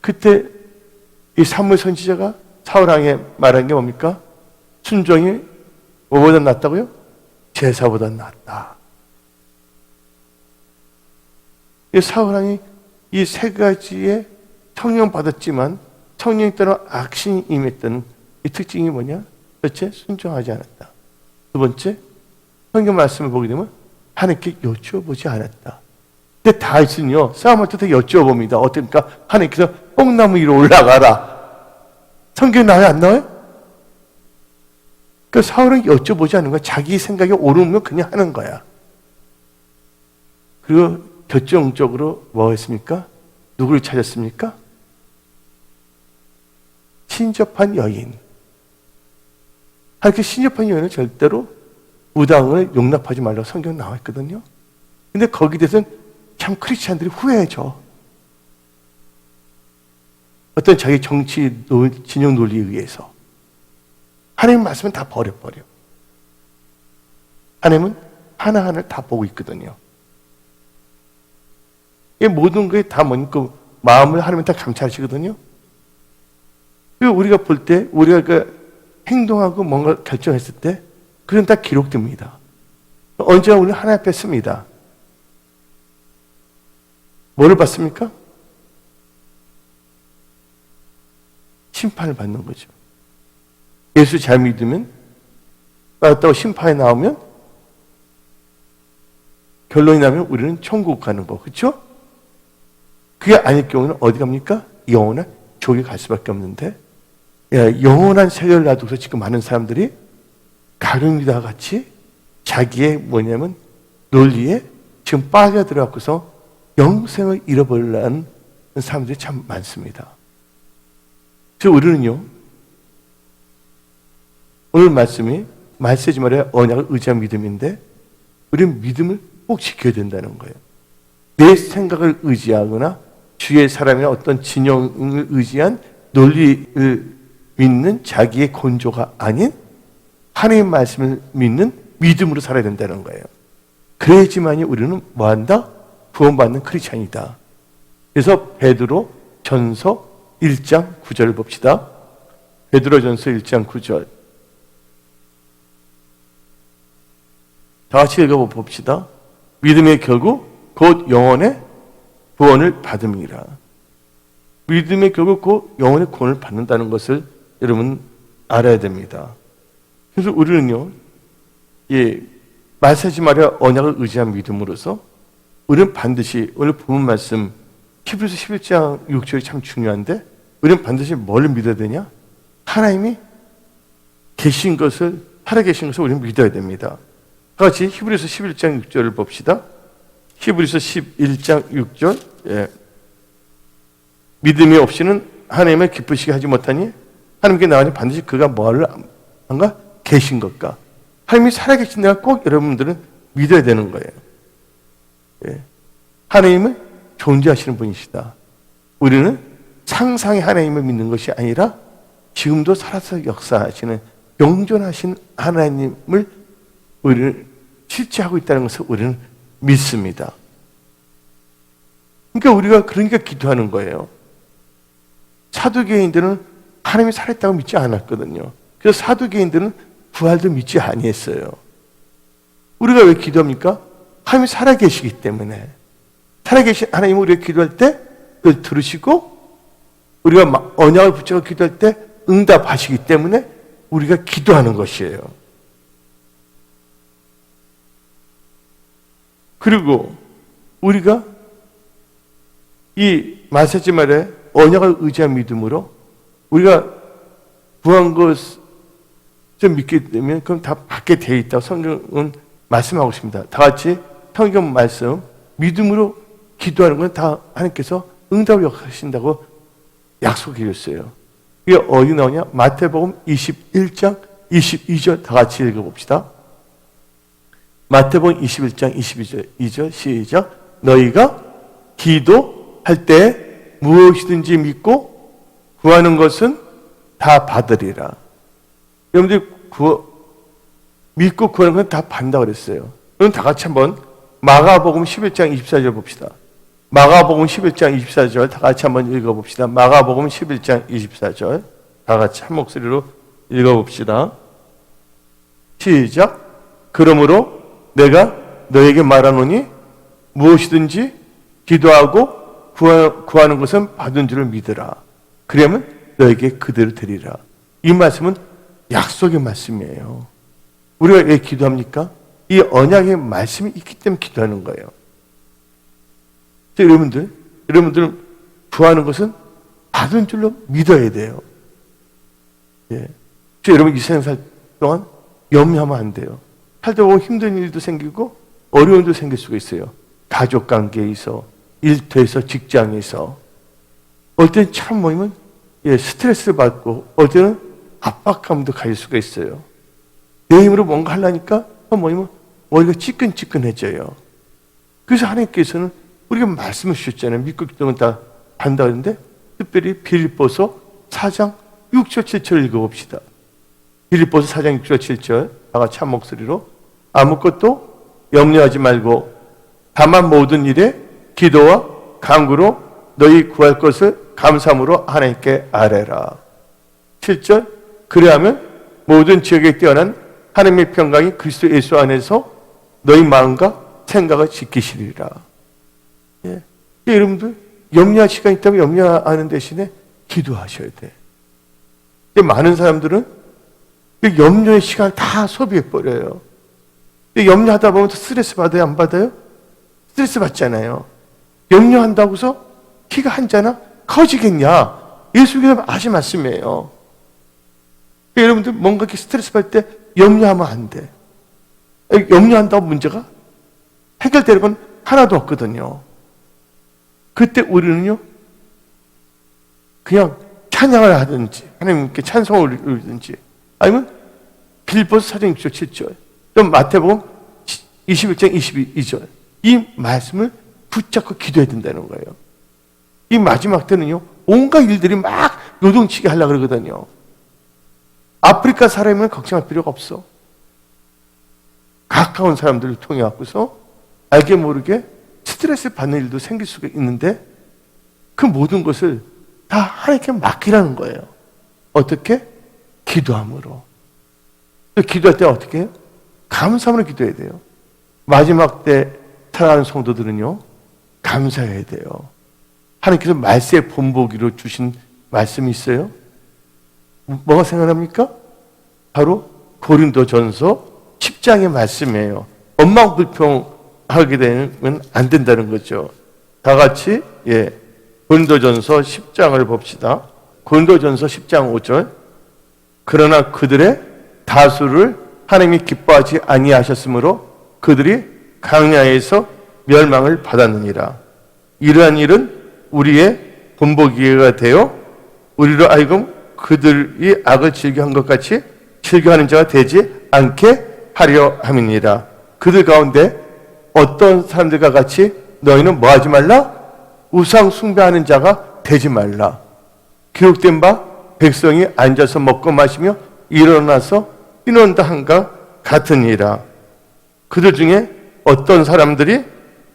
그때 이 사무엘 선지자가 사울왕에 말한 게 뭡니까? 순종이 뭐보다 낫다고요? 제사보다 낫다. 이 사울왕이 이 세 가지의 성령 받았지만 성령에 따라 악신이 임했던 이 특징이 뭐냐? 첫째, 순종하지 않았다. 두 번째, 성경 말씀을 보게 되면 하나님께 여쭈어보지 않았다. 근데 다윗은요, 싸움할 때 여쭈어봅니다. 어떻습니까? 하나님께서 뽕나무 위로 올라가라. 성경에 나와요, 안 나와요? 그 사울은 여쭤보지 않는 거야. 자기 생각이 옳으면 그냥 하는 거야. 그리고 결정적으로 뭐 했습니까? 누구를 찾았습니까? 신접한 여인. 하나님께 신접한 여인은 절대로 무당을 용납하지 말라고 성경에 나와 있거든요. 근데 거기에 대해서는 참 크리스찬들이 후회해져. 어떤 자기 정치 진영 논리에 의해서 하나님 말씀은 다 버려버려. 하나님은 하나하나를 다 보고 있거든요. 이 모든 것이 다 뭐니까 마음을 하나님은 다 감찰하시거든요. 그리고 우리가 볼 때 우리가 그 행동하고 뭔가 결정했을 때 그건 다 기록됩니다. 언제나 우리는 하나님 앞에 씁니다. 뭐를 받습니까? 심판을 받는 거죠. 예수 잘 믿으면 받았다고 심판에 나오면 결론이 나면 우리는 천국 가는 거, 그렇죠? 그게 아닐 경우는 어디 갑니까? 영원한 지옥에 갈 수밖에 없는데, 영원한 세계를 놔두고서 지금 많은 사람들이 가룟유다와 같이 자기의 뭐냐면 논리에 지금 빠져들어갖고서 영생을 잃어버리려는 사람들이 참 많습니다. 그래서 우리는요, 오늘 말씀이 말세지 말아야 언약을 의지한 믿음인데 우리는 믿음을 꼭 지켜야 된다는 거예요. 내 생각을 의지하거나 주위의 사람이나 어떤 진영을 의지한 논리를 믿는 자기의 곤조가 아닌 하나님의 말씀을 믿는 믿음으로 살아야 된다는 거예요. 그래야지만이 우리는 뭐한다? 구원받는 크리스찬이다. 그래서 베드로 전서 1장 9절을 봅시다. 베드로 전서 1장 9절. 다 같이 읽어봅시다. 믿음의 결국 곧 영혼의 구원을 받음이라. 믿음의 결국 곧 영혼의 구원을 받는다는 것을 여러분 알아야 됩니다. 그래서 우리는요, 말세지 말아야 언약을 의지한 믿음으로서 우리는 반드시 오늘 본문 말씀 히브리서 11장 6절이 참 중요한데 우리는 반드시 뭘 믿어야 되냐? 하나님이 계신 것을, 살아계신 것을 우리는 믿어야 됩니다. 다 같이 히브리서 11장 6절을 봅시다. 히브리서 11장 6절. 믿음이 없이는 하나님을 기쁘시게 하지 못하니 하나님께 나가니 반드시 그가 뭐를 한가? 계신 것과. 하나님이 살아계신 데가 꼭 여러분들은 믿어야 되는 거예요. 하나님은 존재하시는 분이시다. 우리는 상상의 하나님을 믿는 것이 아니라 지금도 살아서 역사하시는 영존하신 하나님을 우리는 실제하고 있다는 것을 우리는 믿습니다. 그러니까 우리가 기도하는 거예요. 사두개인들은 하나님이 살아있다고 믿지 않았거든요. 그래서 사두개인들은 부활도 믿지 아니했어요. 우리가 왜 기도합니까? 하나님이 살아계시기 때문에. 살아계신 하나님은 우리가 기도할 때 그걸 들으시고 우리가 언약을 붙잡고 기도할 때 응답하시기 때문에 우리가 기도하는 것이에요. 그리고 우리가 이 말세지 말에 언약을 의지한 믿음으로 우리가 구한 것을 믿게 되면 그럼 다 받게 되어 있다고 성경은 말씀하고 있습니다. 다 같이 성경 말씀 믿음으로 기도하는 건 다 하나님께서 응답을 하신다고 약속해 주셨어요. 이게 어디 나오냐? 마태복음 21장 22절 다 같이 읽어봅시다. 마태복음 21장 22절 시작. 너희가 기도할 때 무엇이든지 믿고 구하는 것은 다 받으리라. 여러분들 믿고 구하는 건 다 받는다고 그랬어요. 그럼 다 같이 한번 마가복음 11장 24절 봅시다. 마가복음 11장 24절 다 같이 한번 읽어봅시다. 마가복음 11장 24절 다 같이 한 목소리로 읽어봅시다. 시작. 그러므로 내가 너에게 말하노니 무엇이든지 기도하고 구하는 것은 받은 줄을 믿으라. 그러면 너에게 그대로 되리라. 이 말씀은 약속의 말씀이에요. 우리가 왜 기도합니까? 이 언약의 말씀이 있기 때문에 기도하는 거예요. 여러분들은 구하는 것은 받은 줄로 믿어야 돼요. 예. 여러분 이 세상 살 동안 염려하면 안 돼요. 살다 보면 힘든 일도 생기고 어려움도 생길 수가 있어요. 가족 관계에서, 일터에서, 직장에서. 어떨 때는 참 뭐냐면 스트레스를 받고 어떨 때는 압박감도 가질 수가 있어요. 내 힘으로 뭔가 하려니까 뭐냐면 머리가 찌끈찌끈해져요. 그래서 하나님께서는 우리가 말씀을 주셨잖아요. 믿고 기도하면 다 한다 그러는데 특별히 빌립보서 4장 6절 7절 읽어봅시다. 빌립보서 4장 6절 7절 다 같이 한 목소리로 아무것도 염려하지 말고 다만 모든 일에 기도와 간구로 너희 구할 것을 감사함으로 하나님께 아뢰라. 7절 그래야면 모든 지역에 뛰어난 하나님의 평강이 그리스도 예수 안에서 너희 마음과 생각을 지키시리라. 예. 여러분들 염려할 시간이 있다면 염려하는 대신에 기도하셔야 돼. 많은 사람들은 염려의 시간을 다 소비해버려요. 염려하다 보면 스트레스 받아요? 안 받아요? 스트레스 받잖아요. 염려한다고서 키가 한자나 커지겠냐? 예수님께서 하신 말씀이에요. 여러분들 뭔가 이렇게 스트레스 받을 때 염려하면 안 돼. 염려한다고 문제가 해결되는 건 하나도 없거든요. 그때 우리는요, 그냥 찬양을 하든지, 하나님께 찬송을 올리든지, 아니면 빌립보서 4장 6절 7절, 또 마태복음 21장 22절, 이 말씀을 붙잡고 기도해야 된다는 거예요. 이 마지막 때는요, 온갖 일들이 막 요동치게 하려고 그러거든요. 아프리카 사람이면 걱정할 필요가 없어. 가까운 사람들을 통해 갖고서 알게 모르게 스트레스 받는 일도 생길 수가 있는데 그 모든 것을 다 하나님께 맡기라는 거예요. 어떻게? 기도함으로. 기도할 때 어떻게 해요? 감사함으로 기도해야 돼요. 마지막 때 살아가는 성도들은요, 감사해야 돼요. 하나님께서 말세의 본보기로 주신 말씀이 있어요. 뭐가 생각납니까? 바로 고린도전서 10장의 말씀이에요. 원망불평하게 되면 안 된다는 거죠. 다 같이 고린도전서 10장을 봅시다. 고린도전서 10장 5절. 그러나 그들의 다수를 하나님이 기뻐하지 아니하셨으므로 그들이 강야에서 멸망을 받았느니라. 이러한 일은 우리의 본보기가 되어 우리로 하여금 그들이 악을 즐겨한 것 같이 즐겨하는 자가 되지 않게 하려 함이니라. 그들 가운데 어떤 사람들과 같이 너희는 뭐 하지 말라? 우상 숭배하는 자가 되지 말라. 기록된 바 백성이 앉아서 먹고 마시며 일어나서 뛰논다 한가 같으니라. 그들 중에 어떤 사람들이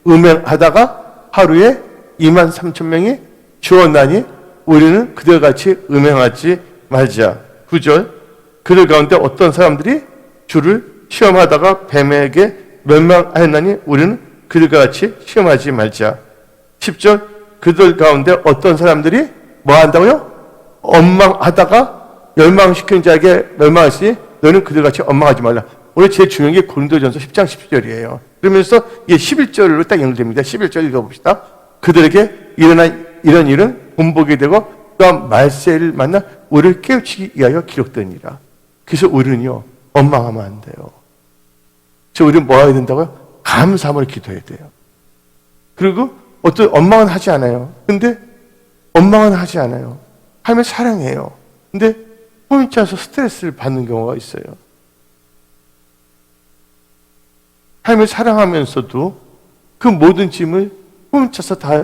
음행하다가 하루에 23,000명이 죽었나니 우리는 그들같이 음행하지 말자. 9절. 그들 가운데 어떤 사람들이 주를 시험하다가 뱀에게 멸망하였나니 우리는 그들과 같이 시험하지 말자. 10절. 그들 가운데 어떤 사람들이 뭐 한다고요? 원망하다가 멸망시키는 자에게 멸망하시니 너는 그들같이 원망하지 말라. 오늘 제일 중요한 게 고린도전서 10장 10절이에요. 그러면서 이게 11절로 딱 연결됩니다. 11절 읽어봅시다. 그들에게 일어난 이런 일은 본보게 되고 또한 말세를 만나 우리를 깨우치기 위하여 기록되니라. 그래서 우리는요, 원망하면 안 돼요. 우리는 뭐 해야 된다고요? 감사함을 기도해야 돼요. 그리고 어떤 원망은 하지 않아요. 근데 원망은 하지 않아요. 하면 사랑해요. 근데 포인트. 1 차 스트레스를 받는 경우가 있어요. 하나님을 사랑하면서도 그 모든 짐을 훔쳐서 다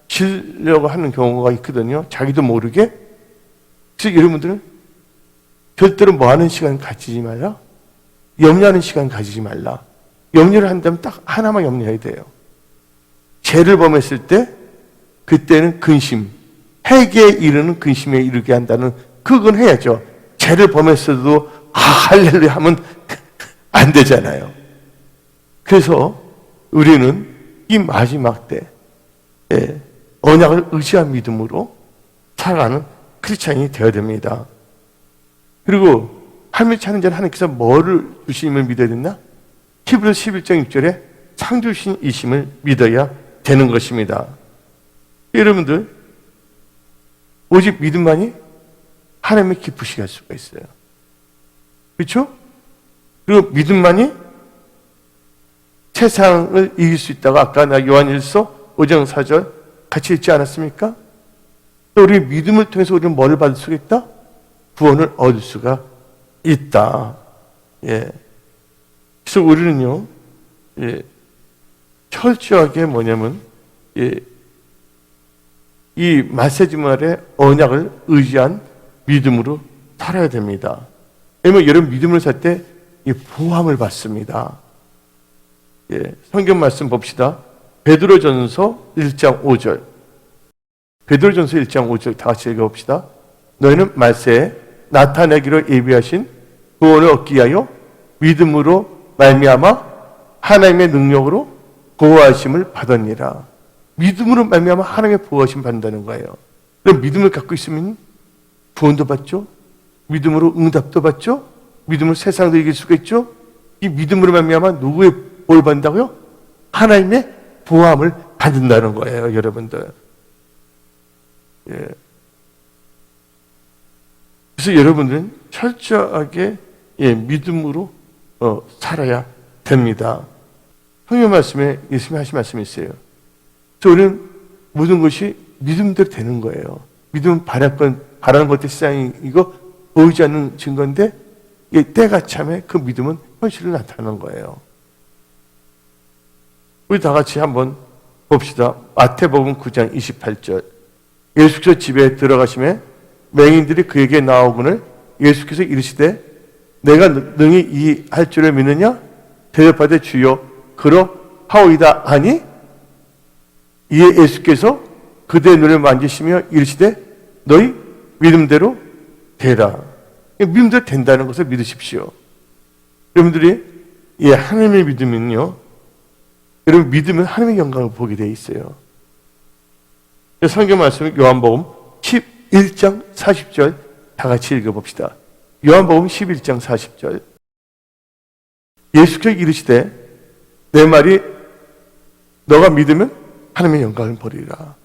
지려고 하는 경우가 있거든요. 자기도 모르게. 그래서 여러분들은 절대로 뭐 하는 시간 가지지 말라. 염려하는 시간 가지지 말라. 염려를 한다면 딱 하나만 염려해야 돼요. 죄를 범했을 때 그때는 근심, 회개에 이르는 근심에 이르게 한다는 그건 해야죠. 죄를 범했어도 할렐루야 하면 안 되잖아요. 그래서 우리는 이 마지막 때 언약을 의지한 믿음으로 살아가는 크리스찬이 되어야 됩니다. 그리고 하나님을 찾는 자는 하나님께서 뭐를 주심을 믿어야 된다? 히브리서 11장 6절에 상 주신 이심을 믿어야 되는 것입니다. 여러분들 오직 믿음만이 하나님을 기쁘시게 할 수가 있어요. 그렇죠? 그리고 믿음만이 세상을 이길 수 있다고 아까 나 요한일서 5장 4절 같이 읽지 않았습니까? 또 우리 믿음을 통해서 우리는 뭐를 받을 수가 있다? 구원을 얻을 수가 있다. 예. 그래서 우리는요, 철저하게 뭐냐면, 이 마세지말의 언약을 의지한 믿음으로 살아야 됩니다. 왜냐면 여러분 믿음을 살 때 보함을 받습니다. 성경 말씀 봅시다. 베드로전서 1장 5절. 베드로전서 1장 5절 다 같이 읽어봅시다. 너희는 말세에 나타내기로 예비하신 구원을 얻기 위하여 믿음으로 말미암아 하나님의 능력으로 보호하심을 받았니라. 믿음으로 말미암아 하나님의 보호하심 받는다는 거예요. 그럼 믿음을 갖고 있으면 구원도 받죠. 믿음으로 응답도 받죠. 믿음으로 세상도 이길 수가 있죠. 이 믿음으로 말미암아 누구의 보호를 받는다고요? 하나님의 보호함을 받는다는 거예요, 여러분들. 그래서 여러분들은 철저하게 믿음으로 살아야 됩니다. 성경 말씀에 예수님이 하신 말씀이 있어요. 우리는 모든 것이 믿음대로 되는 거예요. 믿음은 바라는 것들 세상이 이거 보이지 않는 증거인데 때가 참에 그 믿음은 현실로 나타나는 거예요. 우리 다 같이 한번 봅시다. 마태복음 9장 28절. 예수께서 집에 들어가심에 맹인들이 그에게 나오거늘 예수께서 이르시되 내가 능히 이 할 줄을 믿느냐? 대답하되 주여 그러하오이다 하니 이에 예수께서 그대의 눈을 만지시며 이르시되 너희 믿음대로 되라. 믿음대로 된다는 것을 믿으십시오. 여러분들이 하나님의 믿음은요, 여러분 믿으면 하나님의 영광을 보게 되어 있어요. 성경 말씀 요한복음 11장 40절 다 같이 읽어봅시다. 요한복음 11장 40절. 예수께서 이르시되 내 말이 너가 믿으면 하나님의 영광을 보리라.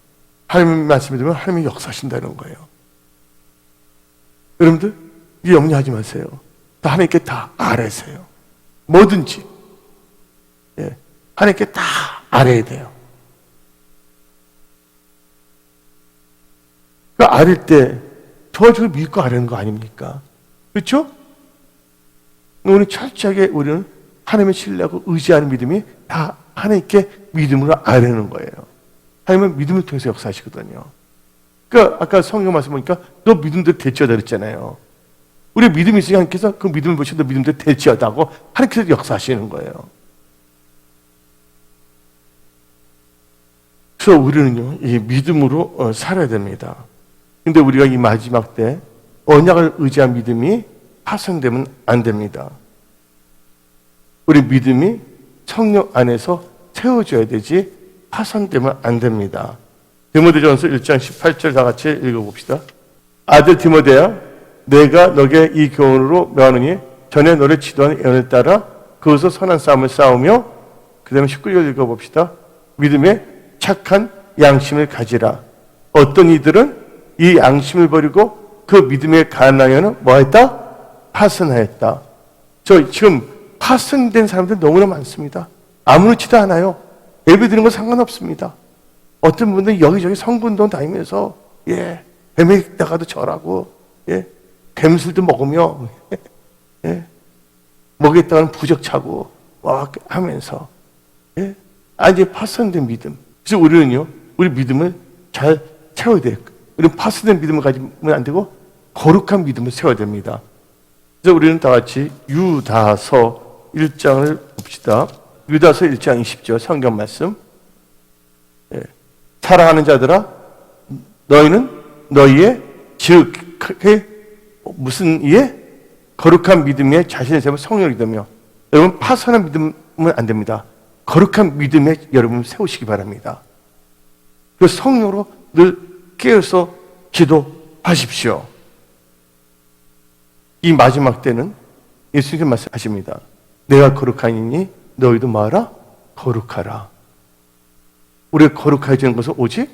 하나님의 말씀을 들으면 하나님이 역사하신다는 거예요. 여러분들 이 염려하지 마세요. 다 하나님께 다 아뢰세요. 뭐든지 하나님께 다 아뢰야 돼요. 그 아뢰 때 도와주고 믿고 아뢰는 거 아닙니까? 그렇죠? 우리는 철저하게 우리는 하나님을 신뢰하고 의지하는 믿음이 다 하나님께 믿음으로 아뢰는 거예요. 하나님은 믿음을 통해서 역사하시거든요. 그러니까 아까 성경 말씀 보니까 너 믿음대로 될지어다 그랬잖아요. 우리 믿음이 있으니 하나님께서 그 믿음을 보시고 너 믿음대로 될지어다고 하나님께서 역사하시는 거예요. 그래서 우리는요, 이 믿음으로 살아야 됩니다. 근데 우리가 이 마지막 때 언약을 의지한 믿음이 파손되면 안 됩니다. 우리 믿음이 성령 안에서 세워져야 되지 파손되면 안 됩니다. 디모데전서 1장 18절 다 같이 읽어봅시다. 아들 디모데야, 내가 너에게 이 교훈으로 명하노니 전에 너를 지도한 예언을 따라 그것을 선한 싸움을 싸우며, 그 다음에 19절 읽어봅시다. 믿음에 착한 양심을 가지라. 어떤 이들은 이 양심을 버리고 그 믿음에 가나여는 뭐했다? 파선하였다. 저 지금 파선된 사람들 너무나 많습니다. 아무렇지도 않아요. 예배 드리는 건 상관없습니다. 어떤 분들은 여기저기 성군동 다니면서 뱀에다가도 절하고 뱀술도 먹으며 먹였다가는 부적 차고 막 하면서, 예? 이제 파손된 믿음. 그래서 우리는요, 우리 믿음을 잘 채워야 돼요. 우리는 파손된 믿음을 가지면 안 되고 거룩한 믿음을 세워야 됩니다. 그래서 우리는 다 같이 유다서 1장을 봅시다. 유다서 1장 20절 성경 말씀. 예. 사랑하는 자들아, 너희는 너희의 즉 무슨 이에 거룩한 믿음에 자신의 삶을 성령이 되며, 여러분 파선한 믿음은 안 됩니다. 거룩한 믿음에 여러분 세우시기 바랍니다. 그 성령으로 늘 깨어서 기도하십시오. 이 마지막 때는 예수님께서 말씀하십니다. 내가 거룩하니 너희도 뭐하라? 거룩하라. 우리가 거룩해지는 것은 오직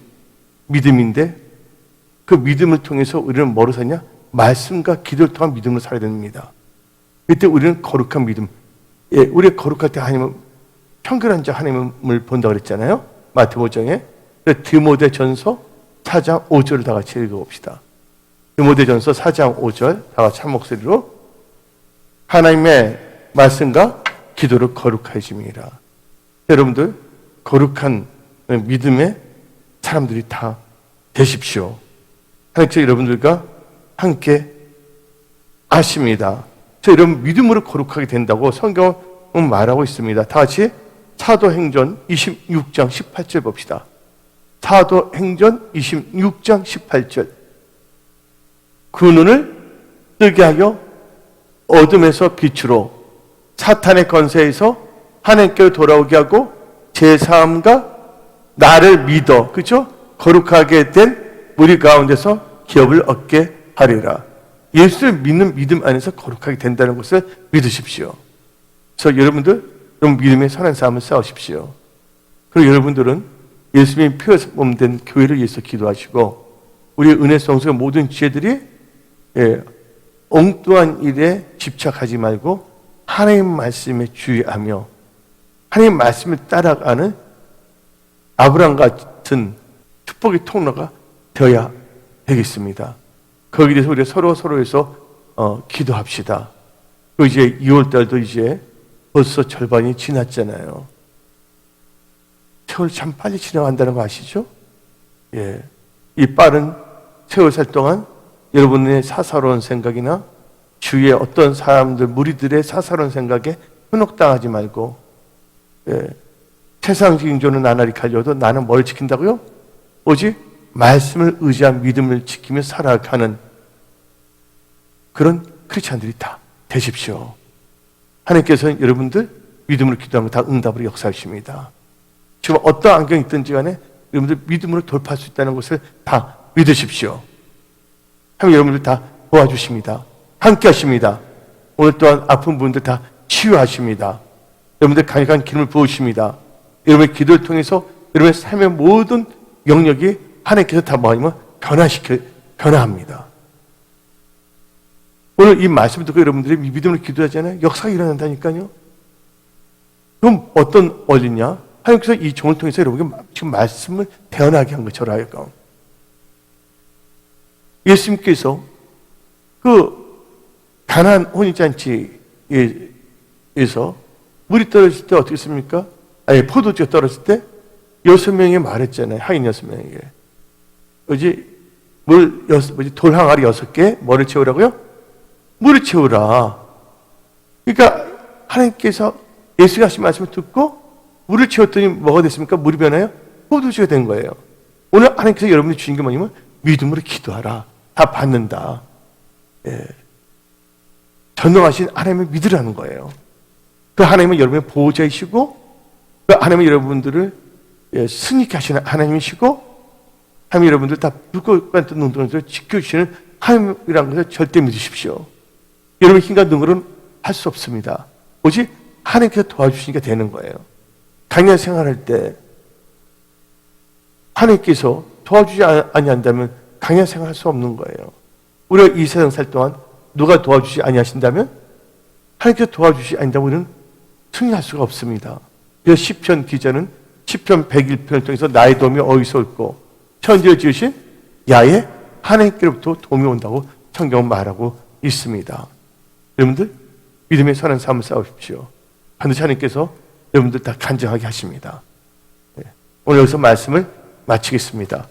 믿음인데, 그 믿음을 통해서 우리는 뭐로 사냐? 말씀과 기도를 통한 믿음으로 살아야 됩니다. 그때 우리는 거룩한 믿음. 예, 우리가 거룩할 때 하나님은 청결한 자 하나님을 본다고 그랬잖아요. 마태복음 5장에. 디모데전서 4장 5절을 다 같이 읽어봅시다. 디모데전서 4장 5절 다 같이 한 목소리로. 하나님의 말씀과 기도를 거룩하게 짐이라. 여러분들 거룩한 믿음의 사람들이 다 되십시오. 하나님께서 여러분들과 함께 하십니다. 여러분 믿음으로 거룩하게 된다고 성경은 말하고 있습니다. 다 같이 사도행전 26장 18절 봅시다. 사도행전 26장 18절. 그 눈을 뜨게 하여 어둠에서 빛으로, 사탄의 권세에서 하나님께로 돌아오게 하고 제3과 나를 믿어, 그렇죠? 거룩하게 된 우리 가운데서 기업을 얻게 하리라. 예수를 믿는 믿음 안에서 거룩하게 된다는 것을 믿으십시오. 그래서 여러분들 믿음의 선한 삶을 싸우십시오. 그리고 여러분들은 예수님의 피에서 몸된 교회를 위해서 기도하시고, 우리 은혜 성수의 모든 지혜들이 엉뚱한 일에 집착하지 말고 하나님 말씀에 주의하며 하나님 말씀을 따라가는 아브라함 같은 축복의 통로가 되어야 되겠습니다. 거기에 대해서 우리가 서로에서 기도합시다. 그리고 이제 2월달도 이제 벌써 절반이 지났잖아요. 세월 참 빨리 지나간다는 거 아시죠? 예. 이 빠른 세월살 동안 여러분의 사사로운 생각이나 주위의 어떤 사람들, 무리들의 사사로운 생각에 현혹당하지 말고, 예. 세상적인 존은 나날이 갈려도 나는 뭘 지킨다고요? 오직 말씀을 의지한 믿음을 지키며 살아가는 그런 크리스찬들이 다 되십시오. 하나님께서는 여러분들 믿음으로 기도하면 다 응답으로 역사하십니다. 지금 어떤 안경이 있든지 간에 여러분들 믿음으로 돌파할 수 있다는 것을 다 믿으십시오. 하나님 여러분들 다 도와주십니다. 함께 하십니다. 오늘 또한 아픈 분들 다 치유하십니다. 여러분들 강력한 기름을 부으십니다. 여러분의 기도를 통해서 여러분의 삶의 모든 영역이 하나님께서 다 뭐냐면 변화합니다. 오늘 이 말씀을 듣고 여러분들이 믿음으로 기도하잖아요. 역사가 일어난다니까요. 그럼 어떤 원리냐? 하나님께서 이 종을 통해서 여러분에게 지금 말씀을 태어나게 한 것처럼 하여금. 예수님께서 그 가나안 혼인잔치에서 물이 떨어질 때 어떻게 했습니까? 아니, 포도주가 떨어질 때 6명이 말했잖아요. 하인 6명에게. 돌 항아리 6개, 뭐를 채우라고요? 물을 채우라. 그러니까 하나님께서 예수가 하신 말씀을 듣고 물을 채웠더니 뭐가 됐습니까? 물이 변하여 포도주가 된 거예요. 오늘 하나님께서 여러분이 주신 게 뭐냐면 믿음으로 기도하라. 다 받는다. 예. 전능하신 하나님을 믿으라는 거예요. 그 하나님은 여러분의 보호자이시고, 그 하나님은 여러분들을 승리케 하시는 하나님이시고, 하나님 여러분들 다 불꽃 같은 눈동자를 지켜주시는 하나님이라는 것을 절대 믿으십시오. 여러분의 힘과 능력은 할 수 없습니다. 오직 하나님께서 도와주시니까 되는 거예요. 강연 생활할 때 하나님께서 도와주지 아니한다면 강연 생활할 수 없는 거예요. 우리가 이 세상 살 동안 누가 도와주지 아니하신다면 하나님께서 도와주지 아니다면 우리는 승리할 수가 없습니다. 그래서 시편 기자는 시편 101편을 통해서 나의 도움이 어디서 올고 천지를 지으신 야의 하나님께로부터 도움이 온다고 성경은 말하고 있습니다. 여러분들 믿음의 선한 삶을 싸우십시오. 반드시 하나님께서 여러분들 다 간증하게 하십니다. 오늘 여기서 말씀을 마치겠습니다.